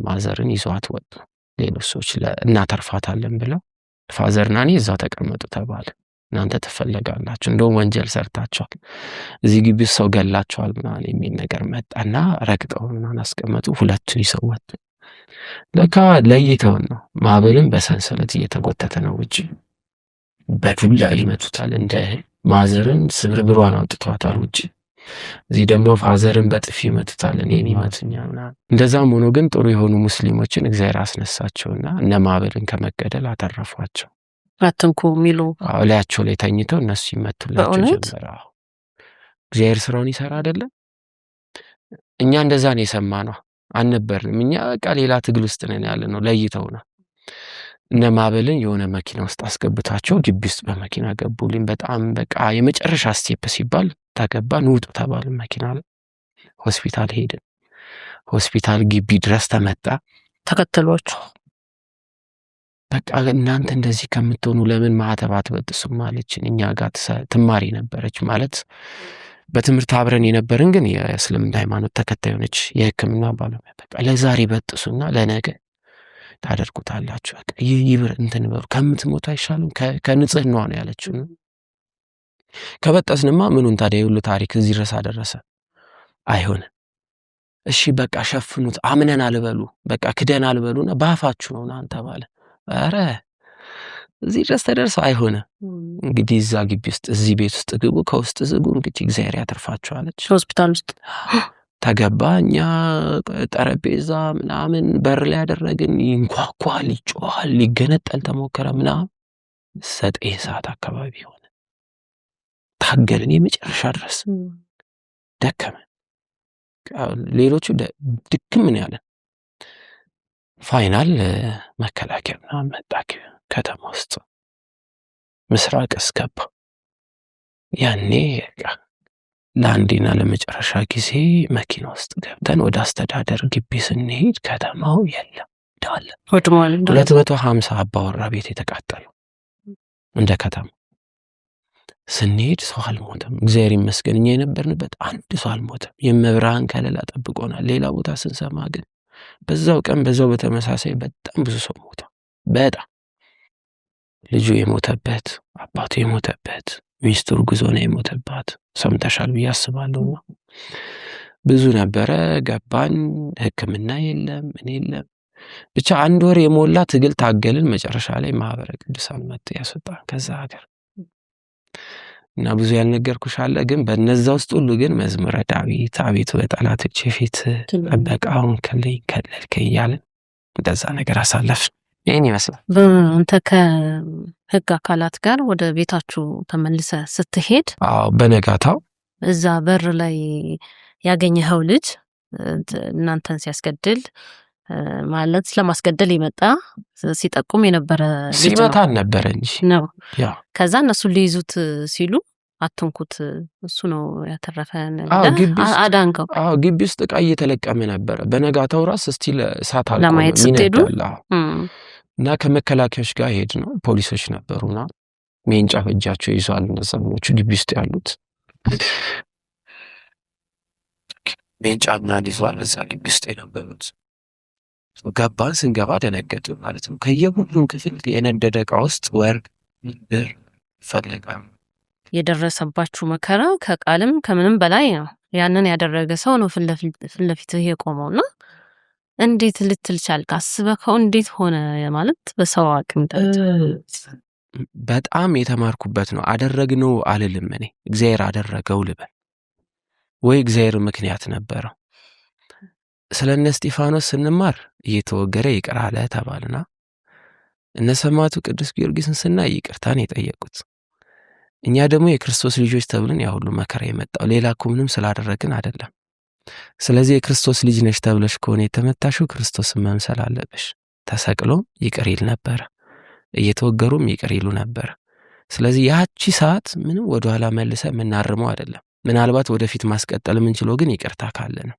ማዘርን ይዘዋት ወጡ። ሌሎች ሰዎች እናተርፋታለን ብለው ፋዘርና እኔ እዛው ተቀመጡ ተባለ። እናንተ ትፈለጋላችሁ፣ እንደውም ወንጀል ሰርታችኋል፣ እዚህ ግቢ ውስጥ ሰው ገላችኋል ምናምን የሚል ነገር መጣና ረግጠው ምናምን አስቀመጡ። ሁለቱን ይዘው ወጡ። ለካ ለይተውን ነው። ማዕበልን በሰንሰለት እየተጎተተ ነው ውጭ። በዱላ ይመቱታል። እንደ ማዘርን ስብርብሯን አውጥቷታል ውጭ። እዚህ ደግሞ ፋዘርን በጥፊ ይመቱታል። እኔን ይመቱኛል ምናምን። እንደዛም ሆኖ ግን ጥሩ የሆኑ ሙስሊሞችን እግዚአብሔር አስነሳቸውና እነ ማዕበልን ከመገደል አተረፏቸው። አትንኩ የሚሉ ላያቸው ላይ ተኝተው እነሱ ይመቱላቸው ጀመረ። እግዚአብሔር ስራውን ይሰራ አይደለም። እኛ እንደዛ ነው የሰማነው፣ አልነበርንም። እኛ በቃ ሌላ ትግል ውስጥ ነን ያለ ነው። ለይተው ነው እነ ማዕበልን የሆነ መኪና ውስጥ አስገብታቸው ግቢ ውስጥ በመኪና ገቡልኝ። በጣም በቃ የመጨረሻ ስቴፕ ሲባል ተገባን፣ ውጡ ተባልን። መኪና ላይ ሆስፒታል ሄድን። ሆስፒታል ግቢ ድረስ ተመጣ። ተከተሏቸው። በቃ እናንተ እንደዚህ ከምትሆኑ ለምን ማዕተባት በጥሱም አለችን። እኛ ጋር ትማሪ ነበረች ማለት በትምህርት አብረን የነበርን ግን የእስልምና ሃይማኖት ተከታይ ሆነች፣ የሕክምና ባለሙያ። በቃ ለዛሬ በጥሱና ለነገ ታደርጉታላችሁ። በቃ ይብር እንትን በሩ ከምትሞቱ አይሻልም ከንጽህናዋ ነው ያለችው። ከበጠስንማ ምኑን ታዲያ ሁሉ ታሪክ እዚህ ድረስ አደረሰ? አይሆንም። እሺ በቃ ሸፍኑት፣ አምነን አልበሉ፣ በቃ ክደን አልበሉና በአፋችሁ ነው እናንተ ባለ። ኧረ እዚህ ድረስ ተደርሰው አይሆንም። እንግዲህ እዛ ግቢ ውስጥ እዚህ ቤት ውስጥ ግቡ፣ ከውስጥ ዝጉ፣ እንግዲህ እግዚአብሔር ያተርፋችኋለች። ሆስፒታል ውስጥ ተገባ። እኛ ጠረጴዛ ምናምን በር ላይ ያደረግን፣ ይንኳኳል፣ ይጮሃል፣ ሊገነጠል ተሞከረ ምናምን። 9 ሰዓት አካባቢ ሆነ። ታገልን የመጨረሻ ድረስ ደከመን። ሌሎቹ ድክም ምን ያለን። ፋይናል መከላከያ ምናምን መጣ ከተማ ውስጥ ምስራቅ እስገባ። ያኔ ለአንዴና ለመጨረሻ ጊዜ መኪና ውስጥ ገብተን ወደ አስተዳደር ግቢ ስንሄድ ከተማው የለም እንዳለ 250 አባወራ ቤት የተቃጠለው እንደ ከተማ። ስንሄድ ሰው አልሞተም፣ እግዚአብሔር ይመስገን። እኛ የነበርንበት አንድ ሰው አልሞተም። የመብርሃን ከለላ ጠብቆናል። ሌላ ቦታ ስንሰማ ግን በዛው ቀን በዛው በተመሳሳይ በጣም ብዙ ሰው ሞተ። በጣም ልጁ የሞተበት፣ አባቱ የሞተበት፣ ሚስቱ እርጉዝ ሆና የሞተባት ሰምተሻል ብዬ አስባለሁ። ብዙ ነበረ። ገባን፣ ሕክምና የለም ምን የለም። ብቻ 1 ወር የሞላ ትግል ታገልን። መጨረሻ ላይ ማህበረ ቅዱሳን መጥቶ ያስወጣን ከዛ ሀገር እና ብዙ ያልነገርኩሽ አለ። ግን በነዛ ውስጥ ሁሉ ግን መዝሙረ ዳዊት አቤቱ በጠላቶቼ ፊት ጠበቃውን ከለኝ ከለልከኝ እያልን እንደዛ ነገር አሳለፍን። ይህን ይመስላል። አንተ ከህግ አካላት ጋር ወደ ቤታችሁ ተመልሰ ስትሄድ በነጋታው እዛ በር ላይ ያገኘኸው ልጅ እናንተን ሲያስገድል ማለት ለማስገደል ይመጣ ሲጠቁም የነበረ ሲመታን ነበረ እንጂ ነው። ከዛ እነሱ ሊይዙት ሲሉ አትንኩት፣ እሱ ነው ያተረፈን አዳንከው። ግቢ ውስጥ ዕቃ እየተለቀመ ነበረ። በነጋታው ራስ ስቲል እሳት አልቆ ለማየት ስትሄዱ እና ከመከላከያዎች ጋር ሄድ ነው። ፖሊሶች ነበሩና ሜንጫ በእጃቸው ይዟል። እነዛኞቹ ግቢ ውስጥ ያሉት ሜንጫ ምናምን ይዟል። እዛ ግቢ ውስጥ የነበሩት ገባን። ስንገባ ደነገጡ ማለት ነው። ከየሁሉም ክፍል የነደደ ዕቃ ውስጥ ወርቅ ብር ይፈለጋል። የደረሰባችሁ መከራ ከቃልም ከምንም በላይ ነው። ያንን ያደረገ ሰው ነው ፊት ለፊትህ የቆመውና እንዴት ልትል ቻልክ? አስበከው እንዴት ሆነ ማለት በሰው አቅም በጣም የተማርኩበት ነው። አደረግነው አልልም እኔ እግዚአብሔር አደረገው ልበል ወይ እግዚአብሔር ምክንያት ነበረው። ስለነ እስጢፋኖስ ስንማር እየተወገረ ይቅር አለ ተባልና እነ ሰማዕቱ ቅዱስ ጊዮርጊስን ስናይ ይቅርታን የጠየቁት። እኛ ደግሞ የክርስቶስ ልጆች ተብለን ያ ሁሉ መከራ የመጣው ሌላ እኮ ምንም ስላደረግን አይደለም። ስለዚህ የክርስቶስ ልጅ ነሽ ተብለሽ ከሆነ የተመታሽው ክርስቶስን መምሰል አለብሽ። ተሰቅሎም ይቅር ይል ነበር፣ እየተወገሩም ይቅር ይሉ ነበር። ስለዚህ ያቺ ሰዓት ምንም ወደኋላ መልሰ የምናርመው አይደለም። ምናልባት ወደፊት ማስቀጠል የምንችለው ግን ይቅርታ ካለ ነው።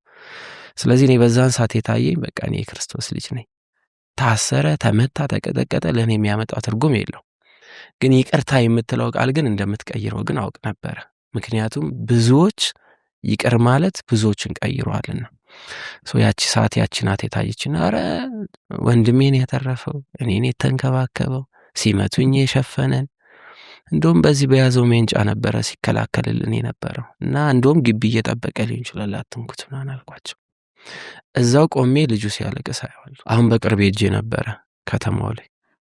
ስለዚህ እኔ በዛን ሰዓት የታየኝ በቃ እኔ የክርስቶስ ልጅ ነኝ። ታሰረ፣ ተመታ፣ ተቀጠቀጠ ለእኔ የሚያመጣው ትርጉም የለው። ግን ይቅርታ የምትለው ቃል ግን እንደምትቀይረው ግን አውቅ ነበረ። ምክንያቱም ብዙዎች ይቅር ማለት ብዙዎችን ቀይሯልና። ያቺ ሰዓት ያቺ ናት የታየችን። ኧረ ወንድሜን ያተረፈው እኔን የተንከባከበው ሲመቱኝ የሸፈነን እንደውም በዚህ በያዘው ሜንጫ ነበረ ሲከላከልልን የነበረው እና እንደውም ግቢ እየጠበቀ ሊሆን ይችላል አትንኩት ምናምን አልኳቸው። እዛው ቆሜ ልጁ ሲያለቅስ አየዋለሁ። አሁን በቅርብ ሄጄ ነበረ ከተማው ላይ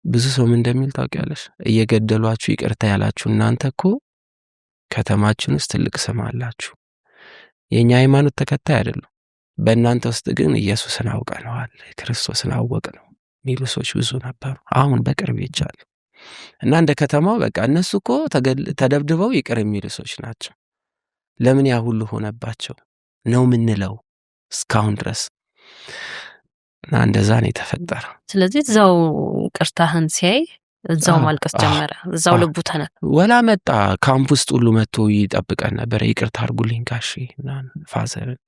ብዙ ሰው ምን እንደሚል ታውቂያለሽ? እየገደሏችሁ ይቅርታ ያላችሁ እናንተ እኮ ከተማችን ውስጥ ትልቅ ስም አላችሁ። የኛ ሃይማኖት ተከታይ አይደሉም። በእናንተ ውስጥ ግን ኢየሱስን አውቀነዋል፣ ክርስቶስን አወቅነው የሚሉ ሰዎች ብዙ ነበሩ። አሁን በቅርብ ይቻል እና እንደ ከተማው በቃ እነሱ እኮ ተደብድበው ይቅር የሚሉ ሰዎች ናቸው። ለምን ያ ሁሉ ሆነባቸው ነው ምንለው እስካሁን ድረስ። እና እንደዛ ነው የተፈጠረው። ስለዚህ እዛው ቅርታህን ሲያይ እዛው ማልቀስ ጀመረ። እዛው ልቡ ተነ ወላ መጣ። ካምፕ ውስጥ ሁሉ መጥቶ ይጠብቀን ነበር። ይቅርታ አድርጉልኝ ጋሼ ምናምን ፋዘርን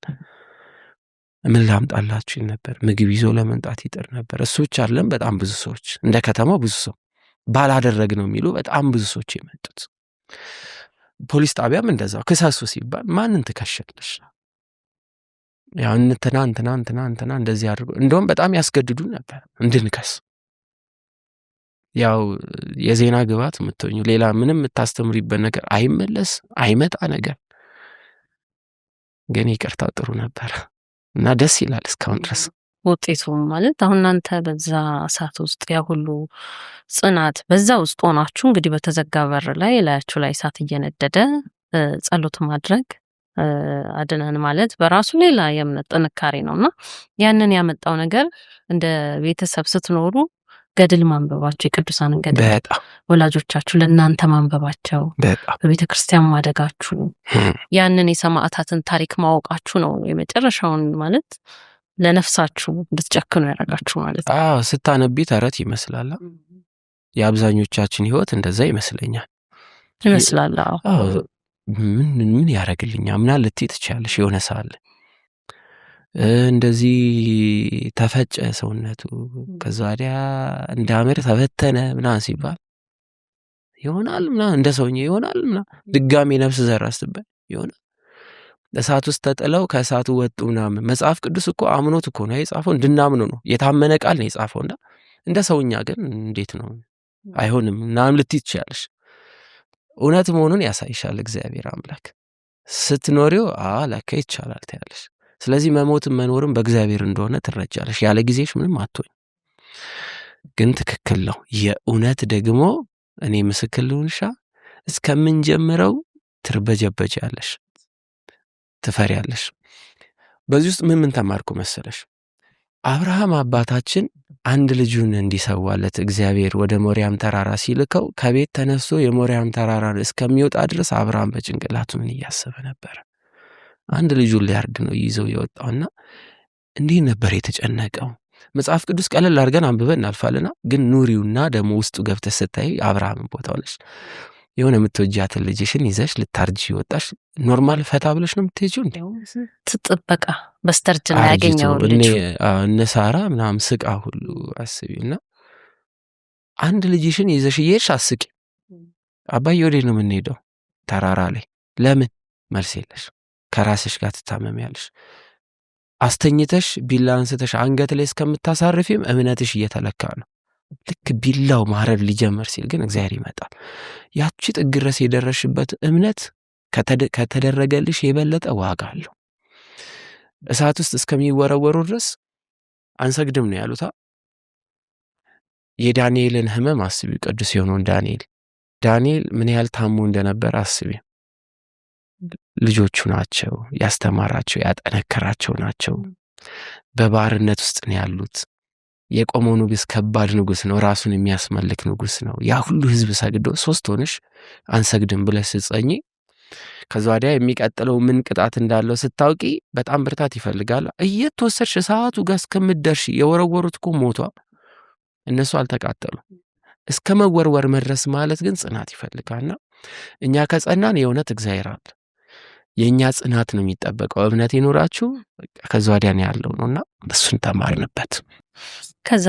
ምን ላምጣላችሁ ነበር። ምግብ ይዞ ለመምጣት ይጥር ነበር። እሱ ብቻ አይደለም፣ በጣም ብዙ ሰዎች እንደ ከተማው ብዙ ሰው ባላደረግ ነው የሚሉ በጣም ብዙ ሰዎች የመጡት። ፖሊስ ጣቢያም እንደዛው ክሰሱ ሲባል ማንን ትከሸለሽ? ያው እንትና እንደዚህ አድርጎ እንደውም በጣም ያስገድዱ ነበር እንድንከስ። ያው የዜና ግባት የምትሆኙ ሌላ ምንም የምታስተምሪበት ነገር አይመለስ አይመጣ ነገር ግን ይቅርታው ጥሩ ነበር እና ደስ ይላል እስካሁን ድረስ ውጤቱ ማለት አሁን እናንተ በዛ እሳት ውስጥ ያ ሁሉ ጽናት በዛ ውስጥ ሆናችሁ እንግዲህ በተዘጋ በር ላይ ላያችሁ ላይ እሳት እየነደደ ጸሎት ማድረግ አድነን ማለት በራሱ ሌላ የእምነት ጥንካሬ ነውና ያንን ያመጣው ነገር እንደ ቤተሰብ ስትኖሩ ገድል ማንበባቸው የቅዱሳንን ገድል በጣም ወላጆቻችሁ ለእናንተ ማንበባቸው በቤተ ክርስቲያን ማደጋችሁ ያንን የሰማዕታትን ታሪክ ማወቃችሁ ነው የመጨረሻውን ማለት ለነፍሳችሁ እንድትጨክኑ ያደርጋችሁ ማለት ነው። ስታነቢ ተረት ይመስላል። የአብዛኞቻችን ህይወት እንደዛ ይመስለኛል። ምን ያደርግልኛል ምናምን ልትይ ትችያለሽ። የሆነ ሳለ እንደዚህ ተፈጨ ሰውነቱ ከዛ ወዲያ እንዳምር ተበተነ ምናምን ሲባል ይሆናል ምናምን እንደ ሰውኛ ይሆናል ምናምን ድጋሜ ነፍስ ዘራስትበት ይሆናል። እሳት ውስጥ ተጥለው ከእሳቱ ወጡ ምናምን። መጽሐፍ ቅዱስ እኮ አምኖት እኮ ነው የጻፈው፣ እንድናምኑ ነው። የታመነ ቃል ነው የጻፈውና እንደ ሰውኛ ግን እንዴት ነው አይሆንም ምናምን ልትይ ትችያለሽ። እውነት መሆኑን ያሳይሻል እግዚአብሔር አምላክ። ስትኖሪው ለካ ይቻላል ትያለሽ። ስለዚህ መሞትም መኖርም በእግዚአብሔር እንደሆነ ትረጃለሽ። ያለ ጊዜሽ ምንም አትሆኝ። ግን ትክክል ነው። የእውነት ደግሞ እኔ ምስክር ልሁንሻ እስከምንጀምረው ትርበጀበጃለሽ፣ ትፈሪያለሽ። በዚህ ውስጥ ምን ተማርኩ መሰለሽ? አብርሃም አባታችን አንድ ልጁን እንዲሰዋለት እግዚአብሔር ወደ ሞሪያም ተራራ ሲልከው ከቤት ተነስቶ የሞሪያም ተራራን እስከሚወጣ ድረስ አብርሃም በጭንቅላቱ ምን እያሰበ ነበር? አንድ ልጁን ሊያርድ ነው ይዘው የወጣውና እንዲህ ነበር የተጨነቀው። መጽሐፍ ቅዱስ ቀለል አድርገን አንብበን እናልፋለና ግን ኑሪውና ደግሞ ውስጡ ገብተሽ ስታይ አብርሃምን ቦታው ነሽ። የሆነ የምትወጃትን ልጅሽን ይዘሽ ልታርጂ ወጣሽ። ኖርማል ፈታ ብለሽ ነው የምትሄጂው። እንደው ትጥበቃ በስተርጅና ያገኘው ልጅ እነ ሳራ ምናምን ስቃ ሁሉ አስቢውና አንድ ልጅሽን ይዘሽ እየሄድሽ አስቂ። አባዬ ወዴት ነው የምንሄደው? ተራራ ላይ። ለምን? መልስ የለሽ። ከራስሽ ጋር ትታመሚያለሽ። አስተኝተሽ ቢላ አንስተሽ አንገት ላይ እስከምታሳርፊም እምነትሽ እየተለካ ነው። ልክ ቢላው ማረድ ሊጀምር ሲል ግን እግዚአብሔር ይመጣል። ያቺ ጥግ ድረስ የደረስሽበት እምነት ከተደረገልሽ የበለጠ ዋጋ አለው። እሳት ውስጥ እስከሚወረወሩ ድረስ አንሰግድም ነው ያሉታ። የዳንኤልን ህመም አስቢ። ቅዱስ የሆነውን ዳንኤል ምን ያህል ታሞ እንደነበር አስቢ። ልጆቹ ናቸው ያስተማራቸው ያጠነከራቸው ናቸው። በባርነት ውስጥ ነው ያሉት። የቆመው ንጉስ ከባድ ንጉስ ነው። ራሱን የሚያስመልክ ንጉስ ነው። ያ ሁሉ ህዝብ ሰግዶ 3 ሆነሽ አንሰግድም ብለሽ ስትጸኚ ከዛ ወዲያ የሚቀጥለው ምን ቅጣት እንዳለው ስታውቂ በጣም ብርታት ይፈልጋል። እየተወሰድሽ ሰዓቱ ጋር እስከምትደርሺ የወረወሩት እኮ ሞቷ፣ እነሱ አልተቃጠሉ። እስከ መወርወር መድረስ ማለት ግን ጽናት ይፈልጋልና እኛ ከጸናን የእውነት እግዚአብሔር አለ። የኛ ጽናት ነው የሚጠበቀው። እምነት ይኖራችሁ ከዛ ወዲያ ነው ያለው ነውና እሱን ተማርንበት። ከዛ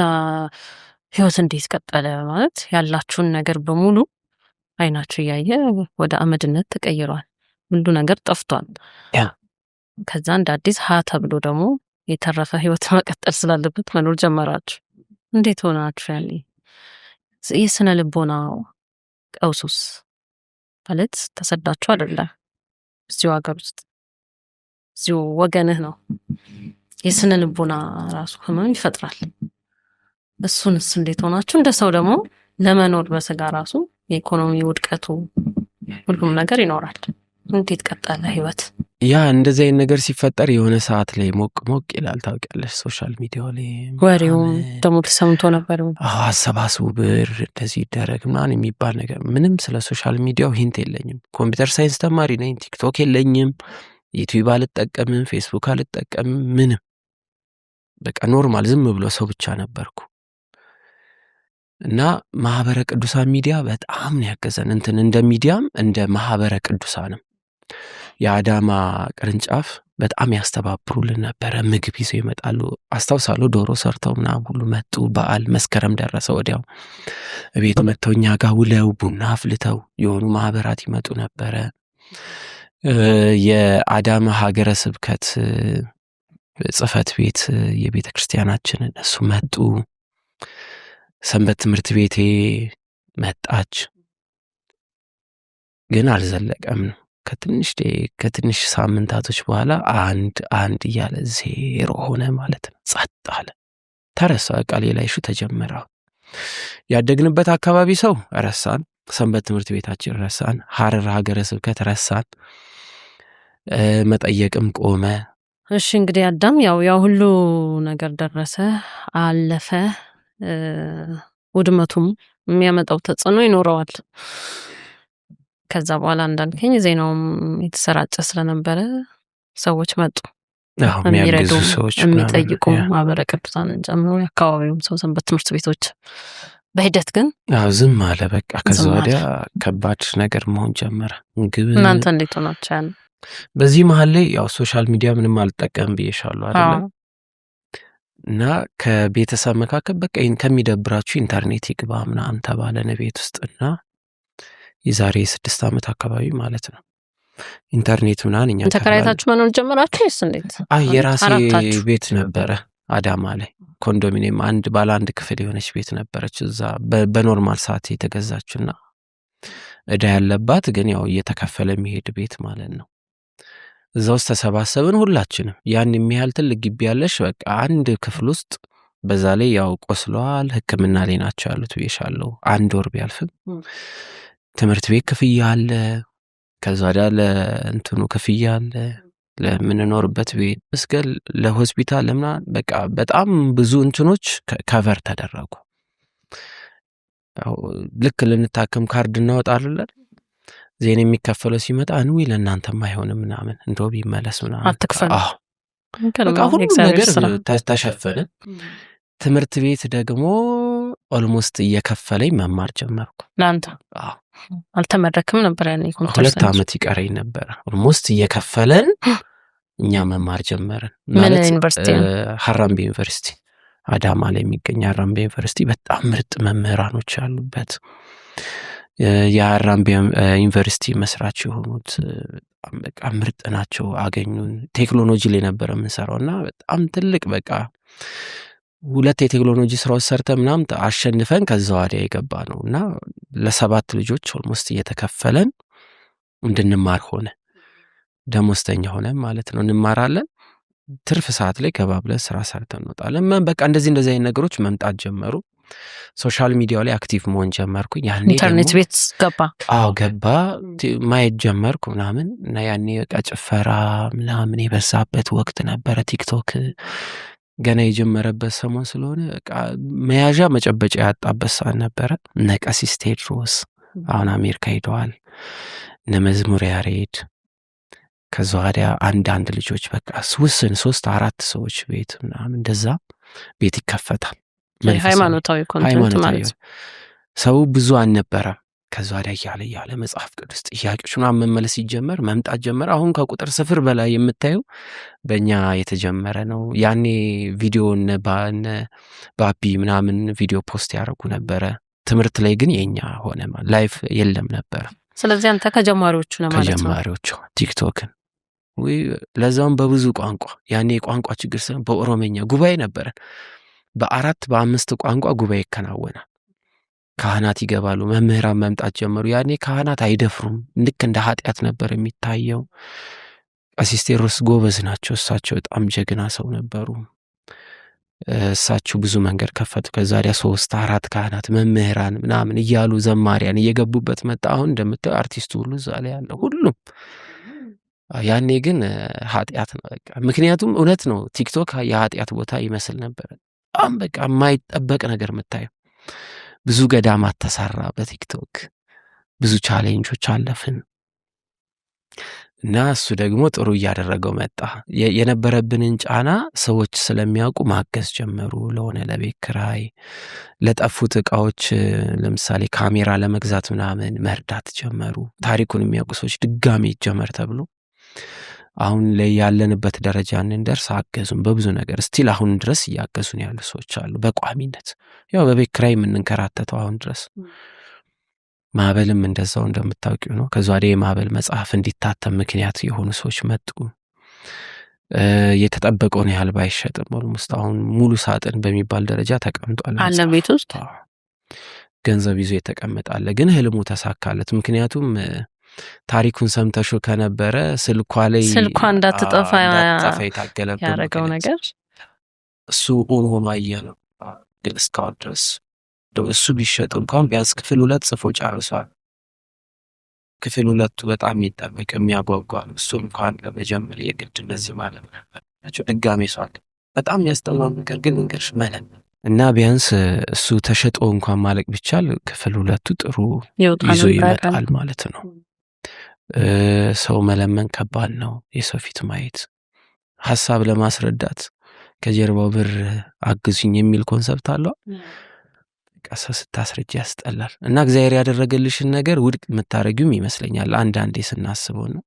ህይወት እንዴት ቀጠለ ማለት ያላችሁን ነገር በሙሉ አይናችሁ ያየ ወደ አመድነት ተቀይሯል። ሁሉ ነገር ጠፍቷል። ከዛ እንደ አዲስ ተብሎ ደግሞ የተረፈ ህይወት መቀጠል ስላለበት መኖር ጀመራችሁ። እንዴት ሆናችሁ? ያኔ የስነ ልቦና ቀውሱስ ማለት ተሰዳችሁ አይደለም፣ እዚሁ ሀገር ውስጥ እዚሁ ወገንህ ነው። የስነ ልቦና ራሱ ህመም ይፈጥራል። እሱንስ እንዴት ሆናችሁ? እንደ ሰው ደግሞ ለመኖር በስጋ ራሱ የኢኮኖሚ ውድቀቱ ሁሉም ነገር ይኖራል። እንዴት ቀጠለ ህይወት? ያ እንደዚህ አይነት ነገር ሲፈጠር የሆነ ሰዓት ላይ ሞቅ ይላል ታውቂያለሽ። ሶሻል ሚዲያው ላይ ወሬውም ደግሞ ተሰምቶ ነበር። አሰባስቡ ብር እንደዚህ ይደረግ ምናምን የሚባል ነገር። ምንም ስለ ሶሻል ሚዲያው ሂንት የለኝም። ኮምፒውተር ሳይንስ ተማሪ ነኝ። ቲክቶክ የለኝም፣ ዩቲዩብ አልጠቀምም፣ ፌስቡክ አልጠቀምም። ምንም በቃ ኖርማል ዝም ብሎ ሰው ብቻ ነበርኩ። እና ማህበረ ቅዱሳን ሚዲያ በጣም ነው ያገዘን። እንትን እንደ ሚዲያም እንደ ማህበረ ቅዱሳንም የአዳማ ቅርንጫፍ በጣም ያስተባብሩልን ነበረ። ምግብ ይዘው ይመጣሉ። አስታውሳለሁ ዶሮ ሰርተው ምናምን ሁሉ መጡ። በዓል መስከረም ደረሰ። ወዲያው ቤት መጥተው እኛ ጋር ውለው ቡና አፍልተው የሆኑ ማህበራት ይመጡ ነበረ። የአዳማ ሀገረ ስብከት ጽሕፈት ቤት የቤተ ክርስቲያናችን እነሱ መጡ። ሰንበት ትምህርት ቤቴ መጣች። ግን አልዘለቀም ነው። ከትንሽ ሳምንታቶች በኋላ አንድ እያለ 0 ሆነ ማለት ነው። ጸጥ አለ፣ ተረሳ። በቃ ሌላ ይሹ ተጀመረ። ያደግንበት አካባቢ ሰው ረሳን፣ ሰንበት ትምህርት ቤታችን ረሳን፣ ሐረር ሀገረ ስብከት ረሳን፣ መጠየቅም ቆመ። እሺ እንግዲህ አዳም ያው ሁሉ ነገር ደረሰ፣ አለፈ። ውድመቱም የሚያመጣው ተጽዕኖ ይኖረዋል። ከዛ በኋላ እንዳልከኝ ዜናውም የተሰራጨ ስለነበረ ሰዎች መጡ፣ የሚረዱ የሚጠይቁ ማህበረ ቅዱሳንን ጨምሮ የአካባቢውም ሰው ሰንበት ትምህርት ቤቶች። በሂደት ግን ዝም አለ በቃ። ከዛ ወዲያ ከባድ ነገር መሆን ጀመረ። ምግብ እናንተ እንዴት ሆናችሁ? ያን በዚህ መሀል ላይ ያው ሶሻል ሚዲያ ምንም አልጠቀም ብዬሻለሁ አይደለም። እና ከቤተሰብ መካከል በቃ ከሚደብራችሁ ኢንተርኔት ይግባ ምናምን ተባለን ቤት ውስጥ። እና የዛሬ 6 ዓመት አካባቢ ማለት ነው ኢንተርኔት ምናምን እኛ ተከራይታችሁ መኖር ጀመራችሁ? እስ እንዴት? የራሴ ቤት ነበረ አዳማ ላይ ኮንዶሚኒየም፣ ባለ 1 ክፍል የሆነች ቤት ነበረች። እዛ በኖርማል ሰዓት የተገዛችና እዳ ያለባት ግን ያው እየተከፈለ የሚሄድ ቤት ማለት ነው። እዛ ውስጥ ተሰባሰብን ሁላችንም። ያን የሚያህል ትልቅ ግቢ ያለሽ በቃ 1 ክፍል ውስጥ። በዛ ላይ ያው ቆስለዋል፣ ሕክምና ላይ ናቸው ያሉት ብዬሻለሁ። 1 ወር ቢያልፍም ትምህርት ቤት ክፍያ አለ፣ ከዛ ወዲያ ለእንትኑ ክፍያ አለ፣ ለምንኖርበት ቤት መስገል፣ ለሆስፒታል ለምናምን በቃ በጣም ብዙ እንትኖች ከቨር ተደረጉ። ልክ ልንታከም ካርድ እናወጣለን። ዜና የሚከፈለው ሲመጣ እንዊ ለእናንተም አይሆንም ምናምን እንደው ቢመለስ ምናምን አትክፈል። በቃ ሁሉ ነገር ተሸፈነ። ትምህርት ቤት ደግሞ ኦልሞስት እየከፈለኝ መማር ጀመርኩ። ለአንተ አልተመረክም ነበር ያኔ? 2 ዓመት ይቀረኝ ነበር። ኦልሞስት እየከፈለን እኛ መማር ጀመርን። ምን ዩኒቨርሲቲ? ሀራምቤ ዩኒቨርሲቲ፣ አዳማ ላይ የሚገኝ ሀራምቤ ዩኒቨርሲቲ በጣም ምርጥ መምህራኖች ያሉበት። የሀራምቤ ዩኒቨርሲቲ መስራች የሆኑት በቃ ምርጥ ናቸው። አገኙን። ቴክኖሎጂ ላይ ነበር የምንሰራው እና በጣም ትልቅ በቃ 2 የቴክኖሎጂ ስራዎች ሰርተን ምናምን አሸንፈን ከዛ ወዲያ የገባ ነው እና ለ7 ልጆች ኦልሞስት እየተከፈለን እንድንማር ሆነ። ደሞዝተኛ ሆነ ማለት ነው። እንማራለን። ትርፍ ሰዓት ላይ ገባ ብለን ስራ ሰርተን እንወጣለን። በቃ እንደዚህ አይነት ነገሮች መምጣት ጀመሩ። ሶሻል ሚዲያው ላይ አክቲቭ መሆን ጀመርኩኝ። ያኔ ኢንተርኔት ቤት ገባ። ገባ ማየት ጀመርኩ ምናምን እና ያኔ በቃ ጭፈራ ምናምን የበዛበት ወቅት ነበረ። ቲክቶክ ገና የጀመረበት ሰሞን ስለሆነ በቃ መያዣ መጨበጫ ያጣበት ሰዓት ነበረ። እነ ቀሲስ ቴዎድሮስ አሁን አሜሪካ ሄደዋል፣ እነ መዝሙር ያሬድ። ከዛ ወዲያ አንዳንድ ልጆች በቃ ውስን 3-4 ሰዎች ቤት ምናምን እንደዛ ቤት ይከፈታል። ሃይማኖታዊ ኮንቴንት ማለት ሰው ብዙ አልነበረም። ከዛ ወዲያ እያለ መጽሐፍ ቅዱስ ጥያቄዎች ምናምን መመለስ ሲጀመር መምጣት ጀመረ። አሁን ከቁጥር 0 በላይ የምታዩ በእኛ የተጀመረ ነው። ያኔ ቪዲዮ እነ ባቢ ምናምን ቪዲዮ ፖስት ያደርጉ ነበረ። ትምህርት ላይ ግን የኛ ሆነ ላይፍ የለም ነበረ። ስለዚህ አንተ ከጀማሪዎቹ ለማለት ነው። ከጀማሪዎቹ ቲክቶክን ለዛውም በብዙ ቋንቋ። ያኔ የቋንቋ ችግር ሳይሆን በኦሮመኛ ጉባኤ ነበረ። በ4-5 ቋንቋ ጉባኤ ይከናወናል። ካህናት ይገባሉ፣ መምህራን መምጣት ጀመሩ። ያኔ ካህናት አይደፍሩም፣ ልክ እንደ ኃጢአት ነበር የሚታየው። ቀሲስ ቴዎድሮስ ጎበዝ ናቸው። እሳቸው በጣም ጀግና ሰው ነበሩ። እሳቸው ብዙ መንገድ ከፈቱ። ከዛ ወዲያ 3 4 ካህናት መምህራን ምናምን እያሉ ዘማሪያን እየገቡበት መጣ። አሁን እንደምታየው አርቲስቱ ሁሉ እዛ ላይ ያለው ሁሉም። ያኔ ግን ኃጢአት ነው በቃ። ምክንያቱም እውነት ነው ቲክቶክ የኃጢአት ቦታ ይመስል ነበር። በጣም በቃ የማይጠበቅ ነገር የምታየው ብዙ ገዳማት ተሰራ በቲክቶክ ብዙ ቻሌንጆች አለፍን እና እሱ ደግሞ ጥሩ እያደረገው መጣ። የነበረብንን ጫና ሰዎች ስለሚያውቁ ማገዝ ጀመሩ። ለሆነ ለቤት ኪራይ ለጠፉት እቃዎች ለምሳሌ ካሜራ ለመግዛት ምናምን መርዳት ጀመሩ። ታሪኩን የሚያውቁ ሰዎች ድጋሚ ይጀመር ተብሎ አሁን ላይ ያለንበት ደረጃ እንድንደርስ አገዙን በብዙ ነገር። ስቲል አሁን ድረስ እያገዙን ያሉ ሰዎች አሉ በቋሚነት። ያው በቤት ኪራይ የምንንከራተተው አሁን ድረስ። ማዕበልም እንደዛው እንደምታውቂው ነው። ከዛ ወዲያ የማዕበል መጽሐፍ እንዲታተም ምክንያት የሆኑ ሰዎች መጡ። የተጠበቀውን ያህል ባይሸጥም ኦልሞስት አሁን ሙሉ ሳጥን በሚባል ደረጃ ተቀምጧል። አለ ቤት ውስጥ ገንዘብ ይዞ የተቀመጣለ። ግን ህልሙ ተሳካለት። ምክንያቱም ታሪኩን ሰምተሹ ከነበረ ስልኳ እንዳትጠፋ የታገለበት ያደረገው ነገር እሱ ሆኖ አየነው። ግን እስካሁን ድረስ እሱ ቢሸጥ እንኳን ቢያንስ ክፍል 2 ጽፎ ጨርሷል። ክፍል 2 በጣም የሚጠበቅ የሚያጓጓ እሱ እንኳን ለመጀመር የግድ እንደዚህ ማለት ነበር። ድጋሜ ሰዋል በጣም ያስጠላው ነገር ግን እንግዲህ መለም እና ቢያንስ እሱ ተሸጦ እንኳን ማለቅ ቢቻል ክፍል 2 ጥሩ ይዞ ይመጣል ማለት ነው። ሰው መለመን ከባድ ነው። የሰው ፊት ማየት ሐሳብ ለማስረዳት ከጀርባው ብር አግዙኝ የሚል ኮንሰፕት አለው። ቀሰ ስታስረጅ ያስጠላል። እና እግዚአብሔር ያደረገልሽን ነገር ውድቅ የምታረጊውም ይመስለኛል አንዳንዴ ስናስበው ነው።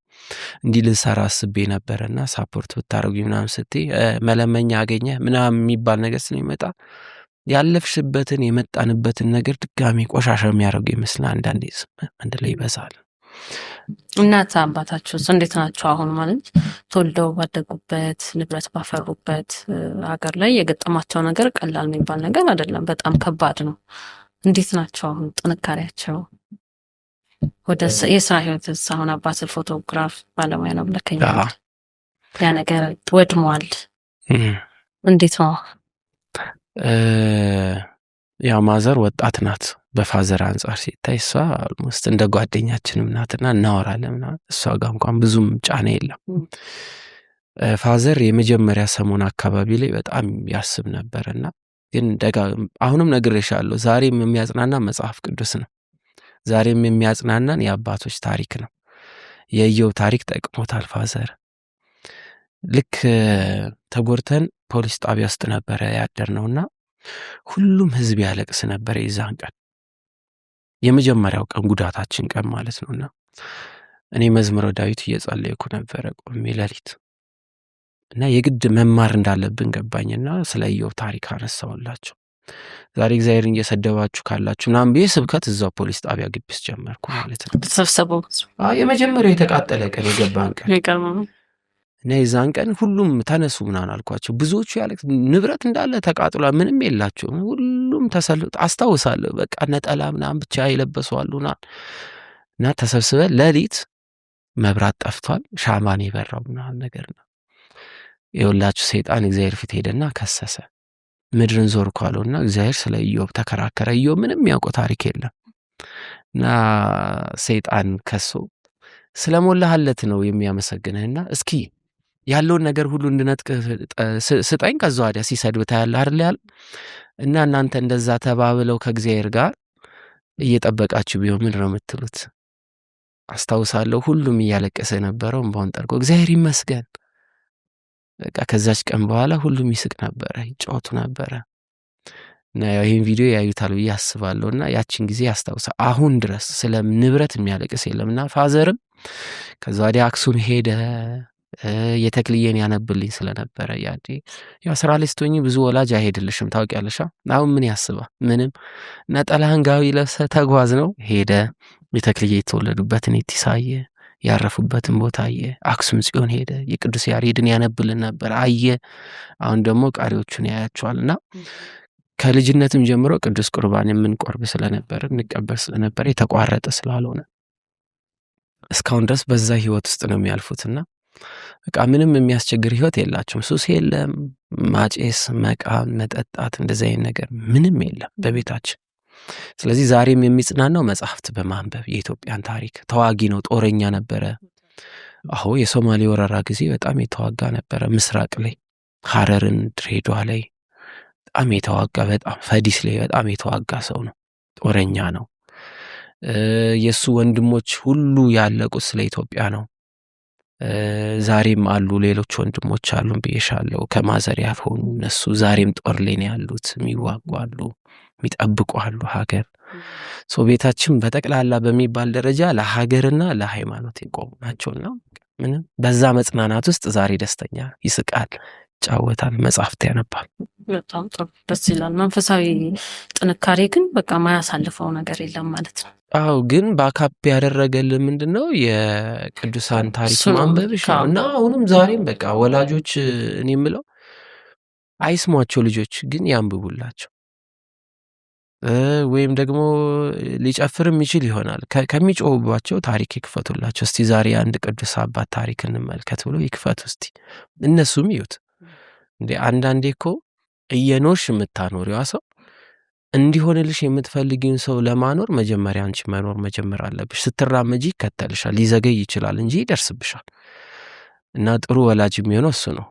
እንዲህ ልሰራ አስቤ ነበርና ሳፖርት ብታረጉኝ ምናምን ስትይ መለመኛ አገኘ ምናምን የሚባል ነገር ስለሚመጣ ያለፍሽበትን የመጣንበትን ነገር ድጋሚ ቆሻሻ የሚያደርጉ ይመስላል አንዳንዴ። አንድ ላይ ይበዛል። እናት አባታችሁስ እንዴት ናቸው? አሁን ማለት ተወልደው ባደጉበት ንብረት ባፈሩበት ሀገር ላይ የገጠማቸው ነገር ቀላል የሚባል ነገር አይደለም። በጣም ከባድ ነው። እንዴት ናቸው አሁን ጥንካሬያቸው? ወደ የስራ ህይወትስ? አሁን አባት ፎቶግራፍ ባለሙያ ነው ብለከኛል። ያ ነገር ወድሟል። እንዴት ነው? ያው ማዘር ወጣት ናት። በፋዘር አንጻር ሲታይ እሷ ኦልሞስት እንደ ጓደኛችንም ናትና እናወራለን። እሷ ጋር እንኳን ብዙም ጫና የለም። ፋዘር የመጀመሪያ ሰሞን አካባቢ ላይ በጣም ያስብ ነበርና ግን አሁንም ነግሬሻለሁ፣ ዛሬም የሚያጽናና መጽሐፍ ቅዱስ ነው። ዛሬም የሚያጽናናን የአባቶች ታሪክ ነው። የኢዮብ ታሪክ ጠቅሞታል ፋዘር። ልክ ተጎርተን ፖሊስ ጣቢያ ውስጥ ነበረ ያደርነውና ሁሉም ህዝብ ያለቅስ ነበር። የዛን ቀን የመጀመሪያው ቀን ጉዳታችን ቀን ማለት ነውና እኔ መዝሙረ ዳዊት እየጸለይኩ ነበረ ቆሜ ሌሊት እና የግድ መማር እንዳለብን ገባኝና ስለ ኢዮብ ታሪክ አነሳውላችሁ። ዛሬ እግዚአብሔርን እየሰደባችሁ ካላችሁ ምናምን ብዬ ስብከት እዛው ፖሊስ ጣቢያ ግቢስ ጀመርኩ ማለት ነው። ተሰብሰበው የመጀመሪያው የተቃጠለ ቀን የገባን ቀን እና የዛን ቀን ሁሉም ተነሱ ምናምን አልኳቸው። ብዙዎቹ ያለቅስ ንብረት እንዳለ ተቃጥሏል፣ ምንም የላቸው። ሁሉም ተሰልፎ አስታውሳለሁ። በቃ ነጠላ ምናምን ብቻ የለበሱ አሉና እና ተሰብስበን ሌሊት መብራት ጠፍቷል፣ ሻማን የበራው ምናምን ነገር ነው። የሁላችሁ ሰይጣን እግዚአብሔር ፊት ሄደና ከሰሰ። ምድርን ዞርኩ አለውና እግዚአብሔር ስለ ኢዮብ ተከራከረ። ኢዮብ ምንም ያውቀው ታሪክ የለም እና ሰይጣን ከሶ ስለሞላህለት ነው የሚያመሰግንህና እስኪ ያለውን ነገር ሁሉ እንድነጥቅ ስጠኝ፣ ከዛ ወዲያ ሲሰድብ ታያለህ አይደል ያለ እና እናንተ እንደዛ ተባብለው ከእግዚአብሔር ጋር እየጠበቃችሁ ቢሆን ምን ነው የምትሉት? አስታውሳለሁ ሁሉም እያለቀሰ ነበረው እንባውን ጠርጎ እግዚአብሔር ይመስገን። በቃ ከዛች ቀን በኋላ ሁሉም ይስቅ ነበረ፣ ይጫወቱ ነበረ። እና ይሄን ቪዲዮ ያዩታል ብዬ አስባለሁና ያቺን ጊዜ ያስታውሳ። አሁን ድረስ ስለ ንብረት የሚያለቅስ የለምና ፋዘርም ከዛ ወዲያ አክሱም ሄደ። የተክልየን ያነብልኝ ስለነበረ ያዲ ያው ስራ ላይ ስትሆኚ ብዙ ወላጅ አይሄድልሽም ታውቂያለሽ። አሁን ምን ያስባ? ምንም ነጠላህን ጋቢ ለብሰህ ተጓዝ ነው። ሄደ። የተክልየ የተወለዱበትን ኢቲሳየ ያረፉበትን ቦታ አየ። አክሱም ጽዮን ሄደ። የቅዱስ ያሬድን ያነብልን ነበር አየ። አሁን ደግሞ ቃሪዎቹን ያያቸዋልና ከልጅነትም ጀምሮ ቅዱስ ቁርባን የምንቆርብ ስለነበር እንቀበል ስለነበር የተቋረጠ ስላልሆነ እስካሁን ድረስ በዛ ህይወት ውስጥ ነው የሚያልፉትና በቃ ምንም የሚያስቸግር ህይወት የላቸውም። ሱስ የለም፣ ማጨስ፣ መቃም፣ መጠጣት እንደዚህ አይነት ነገር ምንም የለም በቤታችን። ስለዚህ ዛሬም የሚጽናናው መጽሐፍት በማንበብ የኢትዮጵያን ታሪክ። ተዋጊ ነው፣ ጦረኛ ነበረ። አዎ የሶማሌ ወረራ ጊዜ በጣም የተዋጋ ነበረ። ምስራቅ ላይ ሐረርን፣ ድሬዳዋ ላይ በጣም የተዋጋ፣ በጣም ፈዲስ ላይ በጣም የተዋጋ ሰው ነው። ጦረኛ ነው። የሱ ወንድሞች ሁሉ ያለቁት ስለ ኢትዮጵያ ነው። ዛሬም አሉ ሌሎች ወንድሞች አሉን ብዬሻለሁ። ከማዘር ያልሆኑ እነሱ ዛሬም ጦር ላይ ነው ያሉት። የሚዋጉ አሉ፣ የሚጠብቁ አሉ ሀገር። ቤታችን በጠቅላላ በሚባል ደረጃ ለሀገርና ለሃይማኖት የቆሙ ናቸውና ምንም በዛ መጽናናት ውስጥ ዛሬ ደስተኛ ይስቃል፣ ይጫወታል፣ መጽሐፍት ያነባል። በጣም ጥሩ ደስ ይላል። መንፈሳዊ ጥንካሬ ግን በቃ ማያሳልፈው ነገር የለም ማለት ነው። አዎ ግን ባካፕ ያደረገልን ምንድነው የቅዱሳን ታሪክ እሱ ነው። ማንበብሽ ነው። እና አሁንም ዛሬም በቃ ወላጆች እኔ የምለው አይስሟቸው ልጆች ግን ያንብቡላቸው። ወይም ደግሞ ሊጨፍርም ይችል ይሆናል ከሚጮሁባቸው ታሪክ ይክፈቱላቸው። እስቲ ዛሬ አንድ ቅዱስ አባት ታሪክ እንመልከት ብሎ ይክፈቱ እስቲ፣ እነሱም ይዩት። እንዴ አንዳንዴ እኮ እየኖርሽ የምታኖሪዋ ሰው እንዲሆንልሽ የምትፈልጊውን ሰው ለማኖር መጀመሪያ አንቺ መኖር መጀመር አለብሽ። ስትራመጂ ይከተልሻል፣ ሊዘገይ ይችላል እንጂ ይደርስብሻል። እና ጥሩ ወላጅ የሚሆነው እሱ ነው።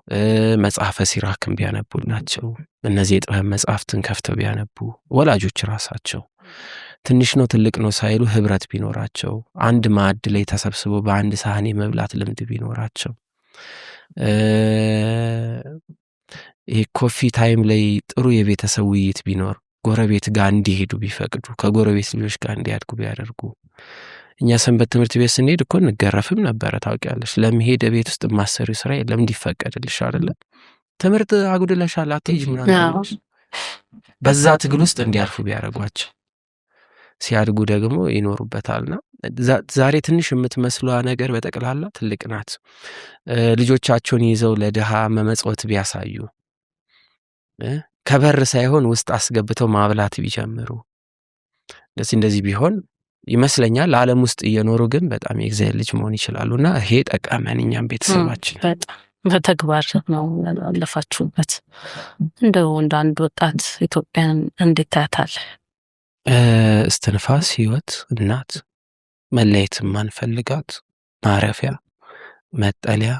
መጽሐፈ ሲራክን ቢያነቡላቸው፣ እነዚህ የጥበብ መጽሐፍትን ከፍተው ቢያነቡ፣ ወላጆች ራሳቸው ትንሽ ነው ትልቅ ነው ሳይሉ ህብረት ቢኖራቸው፣ አንድ ማዕድ ላይ ተሰብስበው በአንድ ሳህን የመብላት ልምድ ቢኖራቸው፣ ይሄ ኮፊ ታይም ላይ ጥሩ የቤተሰብ ውይይት ቢኖር፣ ጎረቤት ጋር እንዲሄዱ ቢፈቅዱ፣ ከጎረቤት ልጆች ጋር እንዲያድጉ ቢያደርጉ። እኛ ሰንበት ትምህርት ቤት ስንሄድ እኮ እንገረፍም ነበረ ታውቂያለሽ። ለመሄድ ቤት ውስጥ ማሰሪው ስራ የለም እንዲፈቀድልሽ አይደለ? ትምህርት አጉድለሻል አትሄጂም ምናምን ተብለሽ በዛ ትግል ውስጥ እንዲያልፉ ቢያደርጓቸው ሲያድጉ ደግሞ ይኖሩበታልና ዛሬ ትንሽ የምትመስለዋ ነገር በጠቅላላ ትልቅ ናት። ልጆቻቸውን ይዘው ለድሃ መመጽወት ቢያሳዩ፣ ከበር ሳይሆን ውስጥ አስገብተው ማብላት ቢጀምሩ፣ እንደዚህ ቢሆን ይመስለኛል ዓለም ውስጥ እየኖሩ ግን በጣም የእግዚአብሔር ልጅ መሆን ይችላሉና ይሄ ጠቀመን እኛም ቤተሰባችን። በጣም በተግባር ነው ያለፋችሁበት። እንደው እንደ አንድ ወጣት ኢትዮጵያን እንዴት ታያታለህ? እስትንፋስ፣ ህይወት፣ እናት፣ መለየት ማንፈልጋት፣ ማረፊያ፣ መጠለያ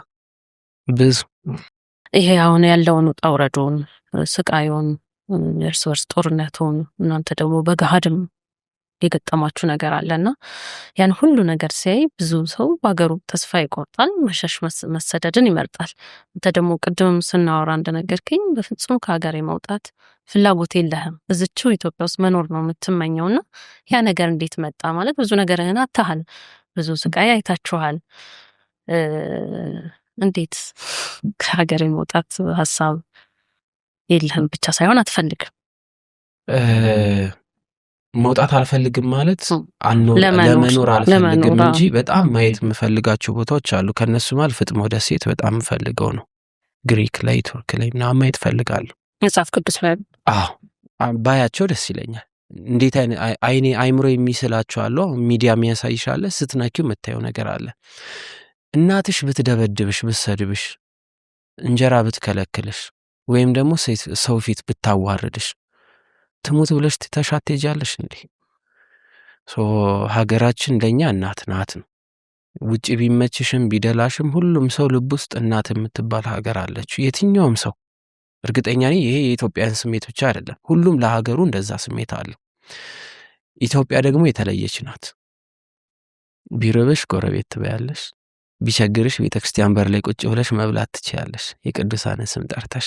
ብዙ። ይሄ አሁን ያለውን ውጣ ውረዱን፣ ስቃዩን፣ እርስ በርስ ጦርነቱን እናንተ ደግሞ በገሃድም የገጠማችሁ ነገር አለና ያን ሁሉ ነገር ሲያይ ብዙ ሰው በሀገሩ ተስፋ ይቆርጣል፣ መሸሽ መሰደድን ይመርጣል። አንተ ደግሞ ቅድም ስናወራ እንደነገርከኝ በፍጹም ከሀገር የመውጣት ፍላጎት የለህም፣ እዚችው ኢትዮጵያ ውስጥ መኖር ነው የምትመኘውና ያ ነገር እንዴት መጣ? ማለት ብዙ ነገርህን አታሃል፣ ብዙ ስቃይ አይታችኋል። እንዴት ከሀገር የመውጣት ሀሳብ የለህም ብቻ ሳይሆን አትፈልግም? መውጣት አልፈልግም ማለት ለመኖር አልፈልግም እንጂ በጣም ማየት የምፈልጋቸው ቦታዎች አሉ። ከነሱ ማለት ፍጥሞ ደሴት በጣም የምፈልገው ነው። ግሪክ ላይ፣ ቱርክ ላይ ምናምን ማየት እፈልጋለሁ። መጽሐፍ ቅዱስ ላይ ባያቸው ደስ ይለኛል። እንዴት አይምሮ የሚስላቸው አለ። ሚዲያ የሚያሳይሻለ፣ ስትነኪው የምታየው ነገር አለ። እናትሽ ብትደበድብሽ፣ ብትሰድብሽ፣ እንጀራ ብትከለክልሽ፣ ወይም ደግሞ ሰው ፊት ብታዋርድሽ ትሙት ብለሽ ትተሻት ትሄጃለሽ እንዴ? ሀገራችን ለኛ እናት ናት ነው። ውጪ ቢመችሽም ቢደላሽም ሁሉም ሰው ልብ ውስጥ እናት የምትባል ሀገር አለችው። የትኛውም ሰው እርግጠኛ ነኝ ይሄ የኢትዮጵያን ስሜት ብቻ አይደለም፣ ሁሉም ለሀገሩ እንደዛ ስሜት አለው። ኢትዮጵያ ደግሞ የተለየች ናት። ቢርብሽ ጎረቤት ትበያለሽ፣ ቢቸግርሽ ቤተክርስቲያን በር ላይ ቁጭ ብለሽ መብላት ትችያለሽ፣ የቅዱሳንን ስም ጠርተሽ።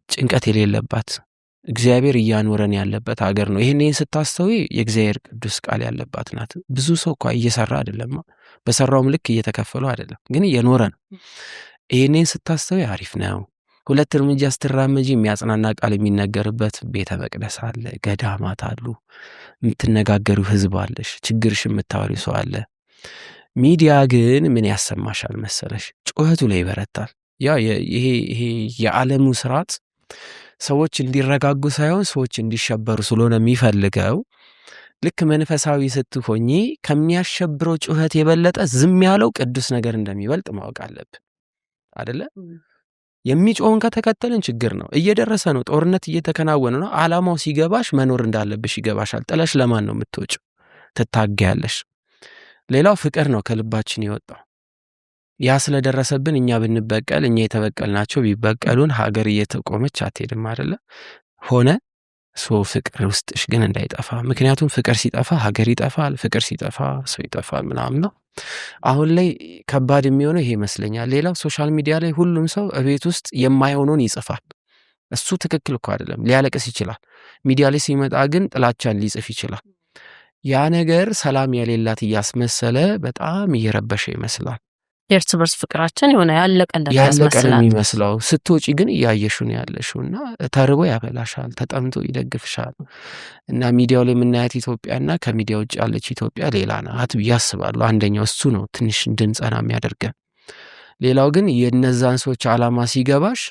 ጭንቀት የሌለባት እግዚአብሔር እያኖረን ያለበት ሀገር ነው። ይሄን ስታስተውይ የእግዚአብሔር ቅዱስ ቃል ያለባት ናት። ብዙ ሰው እኮ እየሰራ አይደለም፣ በሰራውም ልክ እየተከፈለው አይደለም፣ ግን እየኖረ ነው። ይሄን ስታስተውይ አሪፍ ነው። ሁለት እርምጃ ስትራመጂ የሚያጽናና ቃል የሚነገርበት ቤተ መቅደስ አለ፣ ገዳማት አሉ፣ የምትነጋገሪው ህዝብ አለሽ፣ ችግርሽ የምታወሪው ሰው አለ። ሚዲያ ግን ምን ያሰማሻል መሰለሽ? ጩኸቱ ላይ ይበረታል። ይሄ የዓለሙ ስርዓት ሰዎች እንዲረጋጉ ሳይሆን ሰዎች እንዲሸበሩ ስለሆነ የሚፈልገው ልክ መንፈሳዊ ስትሆኚ ከሚያሸብረው ጩኸት የበለጠ ዝም ያለው ቅዱስ ነገር እንደሚበልጥ ማወቅ አለብን አይደለ? የሚጮውን ከተከተልን ችግር ነው። እየደረሰ ነው፣ ጦርነት እየተከናወነ ነው። ዓላማው ሲገባሽ መኖር እንዳለብሽ ይገባሻል። ጥለሽ ለማን ነው የምትወጪው? ትታገያለሽ። ሌላው ፍቅር ነው ከልባችን የወጣው። ያ ስለደረሰብን እኛ ብንበቀል እኛ የተበቀልናቸው ቢበቀሉን ሀገር እየተቆመች አትሄድም አይደለ? ሆነ ፍቅር ውስጥሽ ግን እንዳይጠፋ። ምክንያቱም ፍቅር ሲጠፋ ሀገር ይጠፋል፣ ፍቅር ሲጠፋ ሰው ይጠፋል ምናምን ነው። አሁን ላይ ከባድ የሚሆነው ይሄ ይመስለኛል። ሌላው ሶሻል ሚዲያ ላይ ሁሉም ሰው እቤት ውስጥ የማይሆነውን ይጽፋል። እሱ ትክክል እኮ አይደለም። ሊያለቅስ ይችላል። ሚዲያ ላይ ሲመጣ ግን ጥላቻን ሊጽፍ ይችላል። ያ ነገር ሰላም የሌላት እያስመሰለ በጣም እየረበሸ ይመስላል። የእርስ በርስ ፍቅራችን የሆነ ያለቀለት የሚመስለው ስትወጪ ግን እያየሽው ነው ያለሽው እና ተርቦ ያበላሻል፣ ተጠምቶ ይደግፍሻል። እና ሚዲያው ላይ የምናያት ኢትዮጵያና ከሚዲያ ውጭ ያለች ኢትዮጵያ ሌላ ናት ብዬ አስባለሁ። አንደኛው እሱ ነው ትንሽ እንድንጸና የሚያደርገን። ሌላው ግን የነዛን ሰዎች ዓላማ ሲገባሽ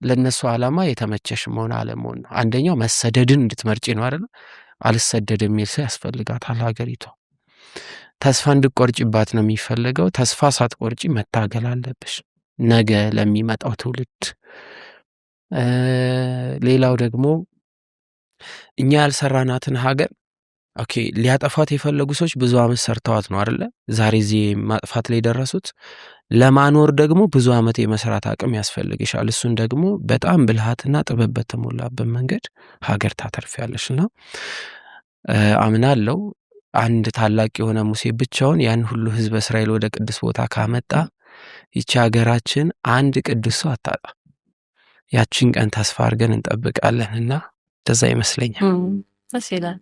ለነሱ ዓላማ የተመቸሽ መሆን አለመሆን ነው። አንደኛው መሰደድን እንድትመርጪ ነው አይደል? አልሰደድ የሚል ሰው ያስፈልጋታል ሀገሪቷ። ተስፋ እንድትቆርጪባት ነው የሚፈልገው። ተስፋ ሳትቆርጪ መታገል አለብሽ ነገ ለሚመጣው ትውልድ። ሌላው ደግሞ እኛ ያልሰራናትን ሀገር ሊያጠፋት የፈለጉ ሰዎች ብዙ ዓመት ሰርተዋት ነው አይደለ ዛሬ እዚህ ማጥፋት ላይ ደረሱት። ለማኖር ደግሞ ብዙ ዓመት የመስራት አቅም ያስፈልግሻል። እሱን ደግሞ በጣም ብልሃትና ጥበብ በተሞላበት መንገድ ሀገር ታተርፊያለሽና አምናለሁ። አንድ ታላቅ የሆነ ሙሴ ብቻውን ያን ሁሉ ህዝብ እስራኤል ወደ ቅዱስ ቦታ ካመጣ ይቺ ሀገራችን አንድ ቅዱስ ሰው አታጣ። ያቺን ቀን ተስፋ አድርገን እንጠብቃለንና እንደዛ ይመስለኛል። ደስ ይላል።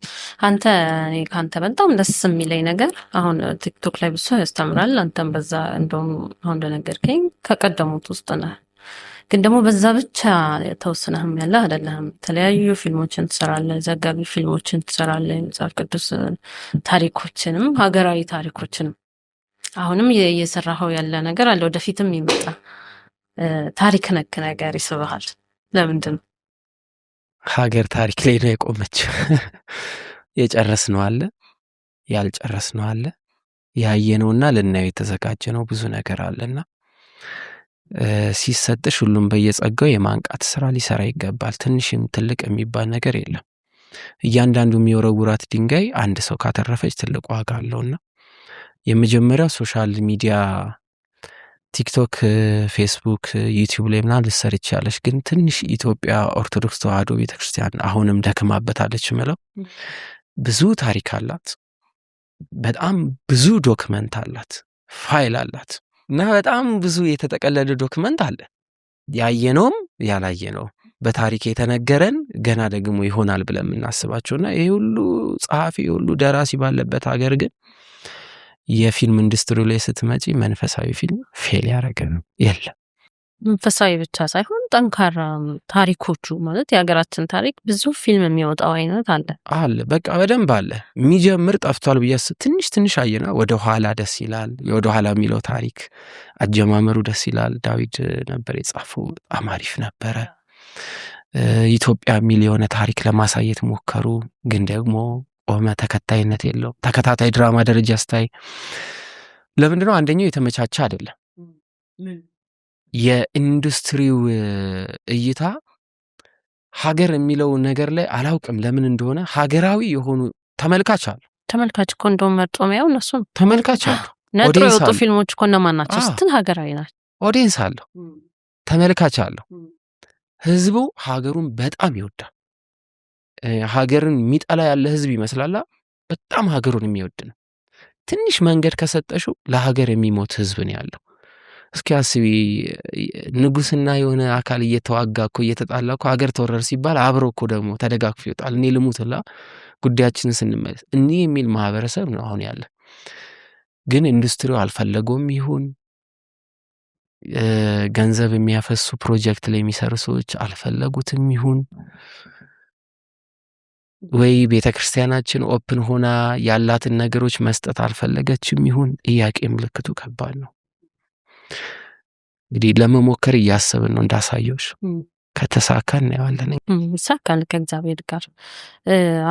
ካንተ በጣም ደስ የሚለኝ ነገር አሁን ቲክቶክ ላይ ብቻ ያስተምራል። አንተም በዛ እንደውም አሁን እንደነገርከኝ ከቀደሙት ውስጥ ነህ። ግን ደግሞ በዛ ብቻ ተወስነህም ያለ አይደለም። የተለያዩ ፊልሞችን ትሰራለህ፣ ዘጋቢ ፊልሞችን ትሰራለህ፣ መጽሐፍ ቅዱስ ታሪኮችንም ሀገራዊ ታሪኮችንም አሁንም እየሰራኸው ያለ ነገር አለ። ወደፊትም ይመጣ ታሪክ ነክ ነገር ይስብሃል። ለምንድን ነው? ሀገር ታሪክ ላይ ነው የቆመችው። የጨረስነው አለ፣ ያልጨረስነው አለ፣ ያየነውና ልናየው የተዘጋጀነው ብዙ ነገር አለና ሲሰጥሽ ሁሉም በየጸጋው የማንቃት ስራ ሊሰራ ይገባል። ትንሽም ትልቅ የሚባል ነገር የለም። እያንዳንዱ የሚወረውራት ድንጋይ አንድ ሰው ካተረፈች ትልቅ ዋጋ አለውና የመጀመሪያው ሶሻል ሚዲያ ቲክቶክ፣ ፌስቡክ፣ ዩቲዩብ ላይ ምናምን ልትሰርች ያለሽ ግን ትንሽ ኢትዮጵያ ኦርቶዶክስ ተዋሕዶ ቤተክርስቲያን አሁንም ደክማበታለች ምለው። ብዙ ታሪክ አላት፣ በጣም ብዙ ዶክመንት አላት፣ ፋይል አላት እና በጣም ብዙ የተጠቀለለ ዶክመንት አለ። ያየነውም ያላየነው በታሪክ የተነገረን ገና ደግሞ ይሆናል ብለን የምናስባቸውና ይሄ ሁሉ ጸሐፊ ሁሉ ደራሲ ባለበት ሀገር ግን የፊልም ኢንዱስትሪ ላይ ስትመጪ መንፈሳዊ ፊልም ፌል ያደረገ የለም። መንፈሳዊ ብቻ ሳይሆን ጠንካራ ታሪኮቹ ማለት የሀገራችን ታሪክ ብዙ ፊልም የሚወጣው አይነት አለ በቃ በደንብ አለ። የሚጀምር ጠፍቷል ብዬ ትንሽ አየና ወደ ኋላ ደስ ይላል። ወደ ኋላ የሚለው ታሪክ አጀማመሩ ደስ ይላል። ዳዊት ነበር የጻፈው፣ በጣም አሪፍ ነበረ። ኢትዮጵያ የሚል የሆነ ታሪክ ለማሳየት ሞከሩ፣ ግን ደግሞ ቆመ፣ ተከታይነት የለው። ተከታታይ ድራማ ደረጃ ስታይ ለምንድነው? አንደኛው የተመቻቸ አይደለም። የኢንዱስትሪው እይታ ሀገር የሚለው ነገር ላይ አላውቅም ለምን እንደሆነ ሀገራዊ የሆኑ ተመልካች እኮ እንደውም መርጦሚያው እነሱ ተመልካች አሉ። ነጥሮ የወጡ ፊልሞች እኮ እነማን ናቸው ስትል ሀገራዊ ናቸው። ኦዲየንስ አለው፣ ተመልካች አለው። ህዝቡ ሀገሩን በጣም ይወዳል። ሀገርን የሚጠላ ያለ ህዝብ ይመስላል፣ በጣም ሀገሩን የሚወድ ነው። ትንሽ መንገድ ከሰጠሽው ለሀገር የሚሞት ህዝብ ነው ያለው። እስኪ አስቢ፣ ንጉስና የሆነ አካል እየተዋጋ እኮ እየተጣላ እኮ ሀገር ተወረር ሲባል አብሮ እኮ ደግሞ ተደጋግፎ ይወጣል። እኔ ልሙትላ ጉዳያችንን ስንመለስ እኒህ የሚል ማህበረሰብ ነው አሁን ያለ። ግን ኢንዱስትሪው አልፈለገውም ይሁን ገንዘብ የሚያፈሱ ፕሮጀክት ላይ የሚሰሩ ሰዎች አልፈለጉትም ይሁን ወይ ቤተክርስቲያናችን ኦፕን ሆና ያላትን ነገሮች መስጠት አልፈለገችም ይሁን፣ ጥያቄ ምልክቱ ከባድ ነው። እንግዲህ ለመሞከር እያሰብን ነው እንዳሳየውሽ። ከተሳካ እናየዋለን። ይሳካል ከእግዚአብሔር ጋር።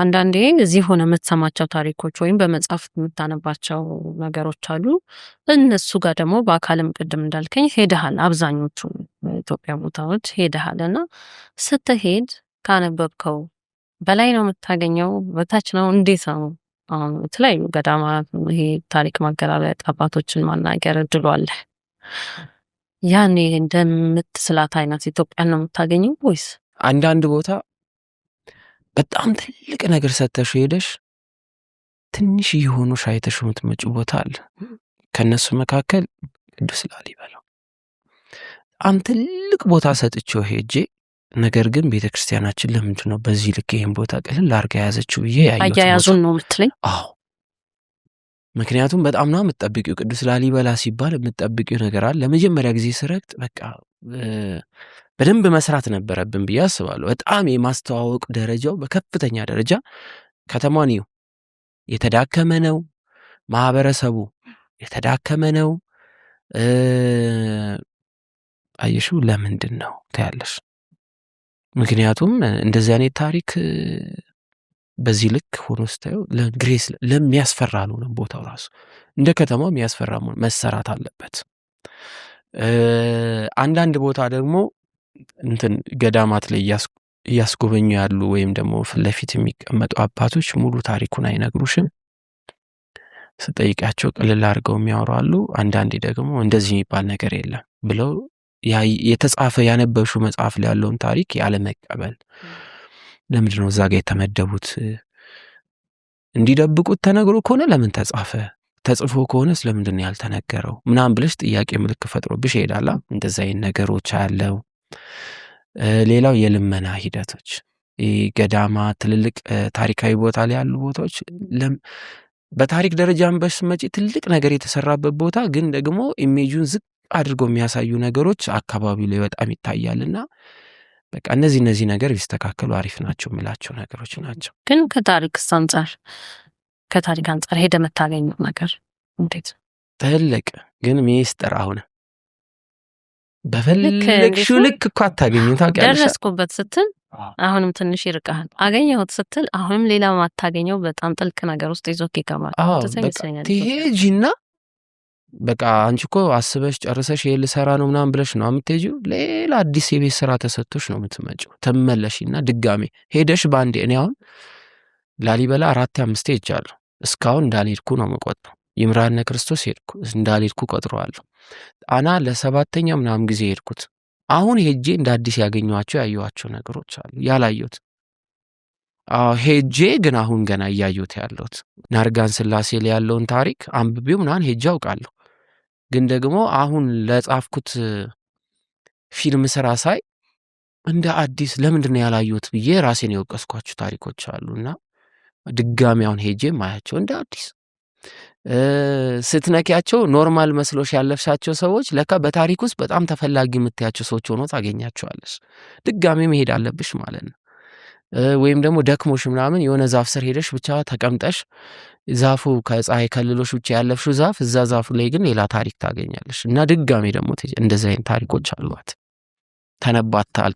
አንዳንዴ እዚህ ሆነ የምትሰማቸው ታሪኮች ወይም በመጽሐፍ የምታነባቸው ነገሮች አሉ። እነሱ ጋር ደግሞ በአካልም ቅድም እንዳልከኝ ሄደሃል፣ አብዛኞቹ ኢትዮጵያ ቦታዎች ሄደሃል እና ስትሄድ ካነበብከው በላይ ነው የምታገኘው? በታች ነው? እንዴት ነው? አሁን የተለያዩ ገዳማት ይሄ ታሪክ ማገላለጥ አባቶችን ማናገር እድሉ አለ። ያኔ እንደምትስላት አይነት ኢትዮጵያን ነው የምታገኘው ወይስ አንዳንድ ቦታ በጣም ትልቅ ነገር ሰተሽ ሄደሽ ትንሽ የሆኑ ሻይተሽ የምትመጪው ቦታ አለ። ከነሱ መካከል ቅዱስ ላሊበላ በጣም ትልቅ ቦታ ሰጥቼው ሄጄ ነገር ግን ቤተክርስቲያናችን ለምንድን ነው በዚህ ልክ ይሄን ቦታ ቀልል አድርጋ ያዘችው ብዬ ያየሁት አያያዙን ነው የምትለኝ? አዎ ምክንያቱም በጣም ነው የምትጠብቂው። ቅዱስ ላሊበላ ሲባል የምትጠብቂው ነገር አለ። ለመጀመሪያ ጊዜ ስረግጥ በቃ በደንብ መስራት ነበረብን ብዬ አስባለሁ። በጣም የማስተዋወቅ ደረጃው በከፍተኛ ደረጃ ከተማን የተዳከመ ነው፣ ማህበረሰቡ የተዳከመ ነው። አየሽው ለምንድን ነው ታያለሽ? ምክንያቱም እንደዚህ አይነት ታሪክ በዚህ ልክ ሆኖ ስታዩ ለግሬስ ለሚያስፈራ ነው ቦታው ራሱ እንደ ከተማው የሚያስፈራ መሰራት አለበት። አንዳንድ ቦታ ደግሞ እንትን ገዳማት ላይ እያስጎበኙ ያሉ ወይም ደግሞ ፊት ለፊት የሚቀመጡ አባቶች ሙሉ ታሪኩን አይነግሩሽም። ስጠይቃቸው ቅልል አድርገው የሚያወራሉ። አንዳንዴ ደግሞ እንደዚህ የሚባል ነገር የለም ብለው የተጻፈ ያነበብሹ መጽሐፍ ላይ ያለውን ታሪክ ያለ መቀበል። ለምንድን ነው እዛ ጋር የተመደቡት? እንዲደብቁት ተነግሮ ከሆነ ለምን ተጻፈ? ተጽፎ ከሆነስ ለምንድን ነው ያልተነገረው? ምናምን ብለሽ ጥያቄ ምልክት ፈጥሮብሽ ይሄዳል። እንደዛ አይነት ነገሮች አለው። ሌላው የልመና ሂደቶች ገዳማ ትልልቅ ታሪካዊ ቦታ ላይ ያሉ ቦታዎች በታሪክ ደረጃም በስመጪ ትልቅ ነገር የተሰራበት ቦታ ግን ደግሞ ኢሜጁን ዝቅ አድርገው የሚያሳዩ ነገሮች አካባቢው ላይ በጣም ይታያልና በቃ እነዚህ ነገር ቢስተካከሉ አሪፍ ናቸው የምላቸው ነገሮች ናቸው። ግን ከታሪክ አንጻር ሄደ መታገኘው ነገር እንዴት ትልቅ ግን ሚስጥር አሁን በፈለግሽው ልክ እኮ አታገኙም። ታውቂያለሽ ደረስኩበት ስትል አሁንም ትንሽ ይርቃል። አገኘሁት ስትል አሁንም ሌላ ማታገኘው በጣም ጥልቅ ነገር ውስጥ ይዞክ ይገባል። ትሄጂና በቃ አንቺ እኮ አስበሽ ጨርሰሽ ይሄ ልሰራ ነው ምናምን ብለሽ ነው የምትሄጂው። ሌላ አዲስ የቤት ስራ ተሰጥቶሽ ነው የምትመጪው። ትመለሺና ድጋሜ ሄደሽ ባንዴ እኔ አሁን ላሊበላ 4-5 ሄጃለሁ። እስካሁን እንዳልሄድኩ ነው የምቆጥረው። ይምርሃነ ክርስቶስ ሄድኩ እንዳልሄድኩ ቆጥረዋለሁ። ጣና ለ7ኛ ምናምን ጊዜ ሄድኩት። አሁን ሄጄ እንደ አዲስ ያየኋቸው ነገሮች አሉ ያላየሁት። ሄጄ ግን አሁን ገና እያየሁት ያለሁት ናርጋን ስላሴ ላይ ያለውን ታሪክ አንብቤው ምናምን ሄጄ አውቃለሁ። ግን ደግሞ አሁን ለጻፍኩት ፊልም ስራ ሳይ እንደ አዲስ ለምንድን ነው ያላየሁት ብዬ ራሴን የወቀስኳቸው ታሪኮች አሉና ድጋሚ አሁን ሄጄ ማያቸው እንደ አዲስ ስትነኪያቸው ኖርማል መስሎሽ ያለፍሻቸው ሰዎች ለካ በታሪክ ውስጥ በጣም ተፈላጊ የምትያቸው ሰዎች ሆኖ ታገኛቸዋለሽ። ድጋሚ መሄድ አለብሽ ማለት ነው። ወይም ደግሞ ደክሞሽ ምናምን የሆነ ዛፍ ስር ሄደሽ ብቻ ተቀምጠሽ ዛፉ ከፀሐይ ከልሎሽ ብቻ ያለፍሽው ዛፍ እዛ ዛፉ ላይ ግን ሌላ ታሪክ ታገኛለሽ እና ድጋሚ ደግሞ እንደዚህ አይነት ታሪኮች አሏት ተነባታል።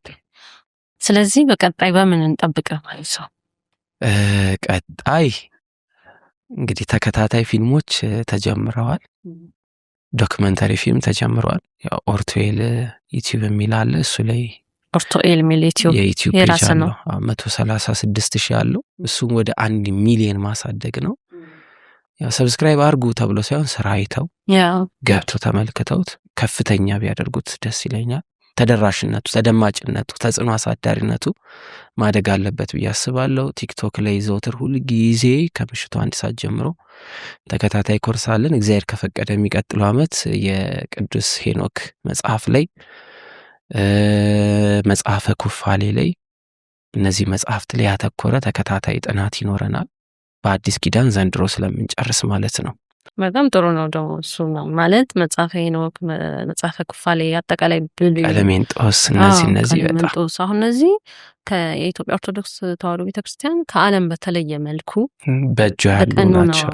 ስለዚህ በቀጣይ በምን እንጠብቅ ማለት ነው? ቀጣይ እንግዲህ ተከታታይ ፊልሞች ተጀምረዋል። ዶክመንተሪ ፊልም ተጀምረዋል። ያው ኦርቶኤል ዩቲዩብ የሚል አለ። እሱ ላይ ኦርቶኤል ሚል የዩቲዩብ ፔጅ አለው 136,000 አለው። እሱም ወደ 1 ሚሊዮን ማሳደግ ነው። ያው ሰብስክራይብ አድርጉ ተብሎ ሳይሆን ስራ አይተው ገብቶ ተመልክተውት ከፍተኛ ቢያደርጉት ደስ ይለኛል። ተደራሽነቱ፣ ተደማጭነቱ፣ ተጽዕኖ አሳዳሪነቱ ማደግ አለበት ብዬ አስባለሁ። ቲክቶክ ላይ ዘውትር ሁሉ ጊዜ ከምሽቱ 1 ሰዓት ጀምሮ ተከታታይ ኮርስ አለን። እግዚአብሔር ከፈቀደ የሚቀጥለው ዓመት የቅዱስ ሄኖክ መጽሐፍ ላይ መጽሐፈ ኩፋሌ ላይ እነዚህ መጽሐፍት ላይ ያተኮረ ተከታታይ ጥናት ይኖረናል። በአዲስ ኪዳን ዘንድሮ ስለምንጨርስ ማለት ነው። በጣም ጥሩ ነው ደግሞ እሱ ነው ማለት መጽሐፈ ሄኖክ፣ መጽሐፈ ኩፋሌ፣ አጠቃላይ ብሉይ፣ ቀለሜንጦስ እነዚህ በጣም ቀለሜንጦስ አሁን እነዚህ የኢትዮጵያ ኦርቶዶክስ ተዋሕዶ ቤተክርስቲያን ከዓለም በተለየ መልኩ በእጇ ያሉ ናቸው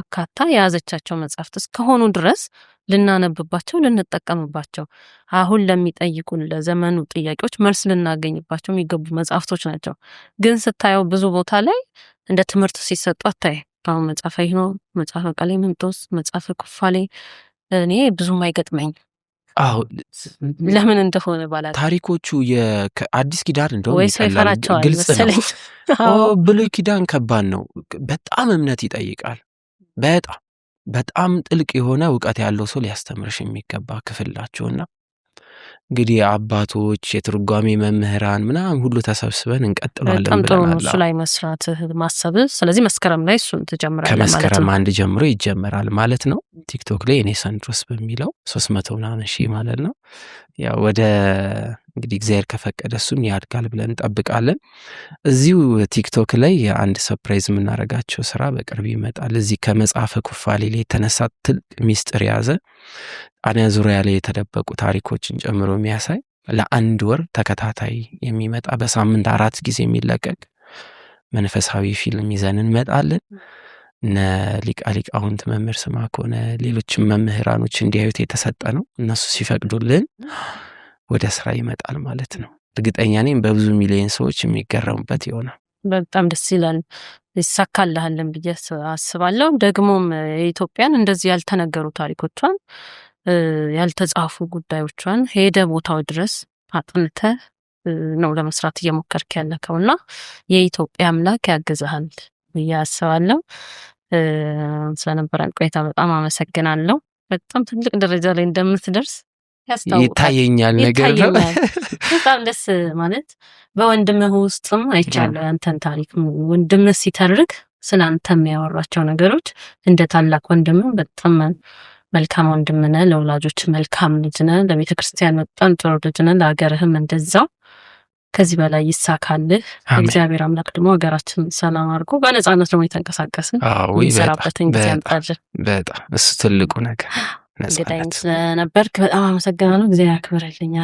አካታ የያዘቻቸው መጽሐፍት እስከሆኑ ድረስ ልናነብባቸው ልንጠቀምባቸው አሁን ለሚጠይቁን ለዘመኑ ጥያቄዎች መልስ ልናገኝባቸው የሚገቡ መጽሐፍቶች ናቸው። ግን ስታየው ብዙ ቦታ ላይ እንደ ትምህርት ሲሰጡ አታይ። አሁን መጽሐፈ ሄኖክ፣ መጽሐፈ ቀሌምንጦስ፣ መጽሐፈ ኩፋሌ እኔ ብዙም አይገጥመኝ። አዎ ለምን እንደሆነ ባላ ታሪኮቹ የአዲስ ኪዳን እንደሆነ ወይ ሰይፈራቸው ግልጽ ነው። ብሉይ ኪዳን ከባድ ነው፣ በጣም እምነት ይጠይቃል። በጣም ጥልቅ የሆነ እውቀት ያለው ሰው ሊያስተምርሽ የሚገባ ክፍል ናቸውና እንግዲህ አባቶች የትርጓሜ መምህራን ምናምን ሁሉ ተሰብስበን እንቀጥላለን በጣም ጥሩ ነው ብለናል። እሱ ላይ መስራት ማሰብ። ስለዚህ መስከረም ላይ እሱን ትጀምራለህ ማለት ነው። ከመስከረም 1 ጀምሮ ይጀምራል ማለት ነው። ቲክቶክ ላይ እኔ ሰንድሮስ በሚለው 300 ምናምን ሺህ ማለት ነው። ያው ወደ እንግዲህ እግዚአብሔር ከፈቀደ እሱም ያድጋል ብለን እንጠብቃለን። እዚሁ ቲክቶክ ላይ አንድ ሰርፕራይዝ የምናደርጋቸው ስራ በቅርብ ይመጣል። እዚህ ከመጽሐፈ ኩፋሌ ላይ የተነሳ ትልቅ ሚስጥር የያዘ ጣና ዙሪያ ላይ የተደበቁ ታሪኮችን ጨምሮ የሚያሳይ ለ1 ወር ተከታታይ የሚመጣ በሳምንት 4 ጊዜ የሚለቀቅ መንፈሳዊ ፊልም ይዘን እንመጣለን። እነ ሊቃውንት መምህር ስምዐኮነ ሌሎችም መምህራኖች እንዲያዩት የተሰጠ ነው። እነሱ ሲፈቅዱልን ወደ ስራ ይመጣል ማለት ነው። እርግጠኛ ነኝ በብዙ ሚሊዮን ሰዎች የሚገረሙበት ይሆናል። በጣም ደስ ይላል። ይሳካልሃልን ብዬ አስባለሁ። ደግሞም የኢትዮጵያን እንደዚህ ያልተነገሩ ታሪኮቿን ያልተጻፉ ጉዳዮቿን ሄደ ቦታው ድረስ አጥንተ ነው ለመስራት እየሞከርክ ያለከውና የኢትዮጵያ አምላክ ያግዝሃል ብዬ አስባለሁ። ስለነበረን ቆይታ በጣም አመሰግናለሁ። በጣም ትልቅ ደረጃ ላይ እንደምትደርስ ይታየኛል ነገር ነው። በጣም ደስ ማለት በወንድምህ ውስጥም አይቻለሁ ያንተን ታሪክ። ወንድምህ ሲተርክ ስላንተ የሚያወራቸው ነገሮች እንደ ታላቅ ወንድምህ በጣም መልካም ወንድም ነህ፣ ለወላጆች መልካም ልጅ ነህ፣ ለቤተ ክርስቲያን በጣም ጥሩ ልጅ ነህ፣ ለሀገርህም እንደዛው። ከዚህ በላይ ይሳካልህ። እግዚአብሔር አምላክ ደግሞ ሀገራችን ሰላም አድርጎ በነጻነት ደግሞ የተንቀሳቀስን የሚሰራበትን ጊዜ ያምጣልን። በጣም እሱ ትልቁ ነገር። እንግዳኝ ስለነበርክ በጣም አመሰግናለሁ። እግዚአብሔር ያክብርልኝ።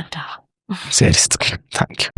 ሴሪስት ታንኪዩ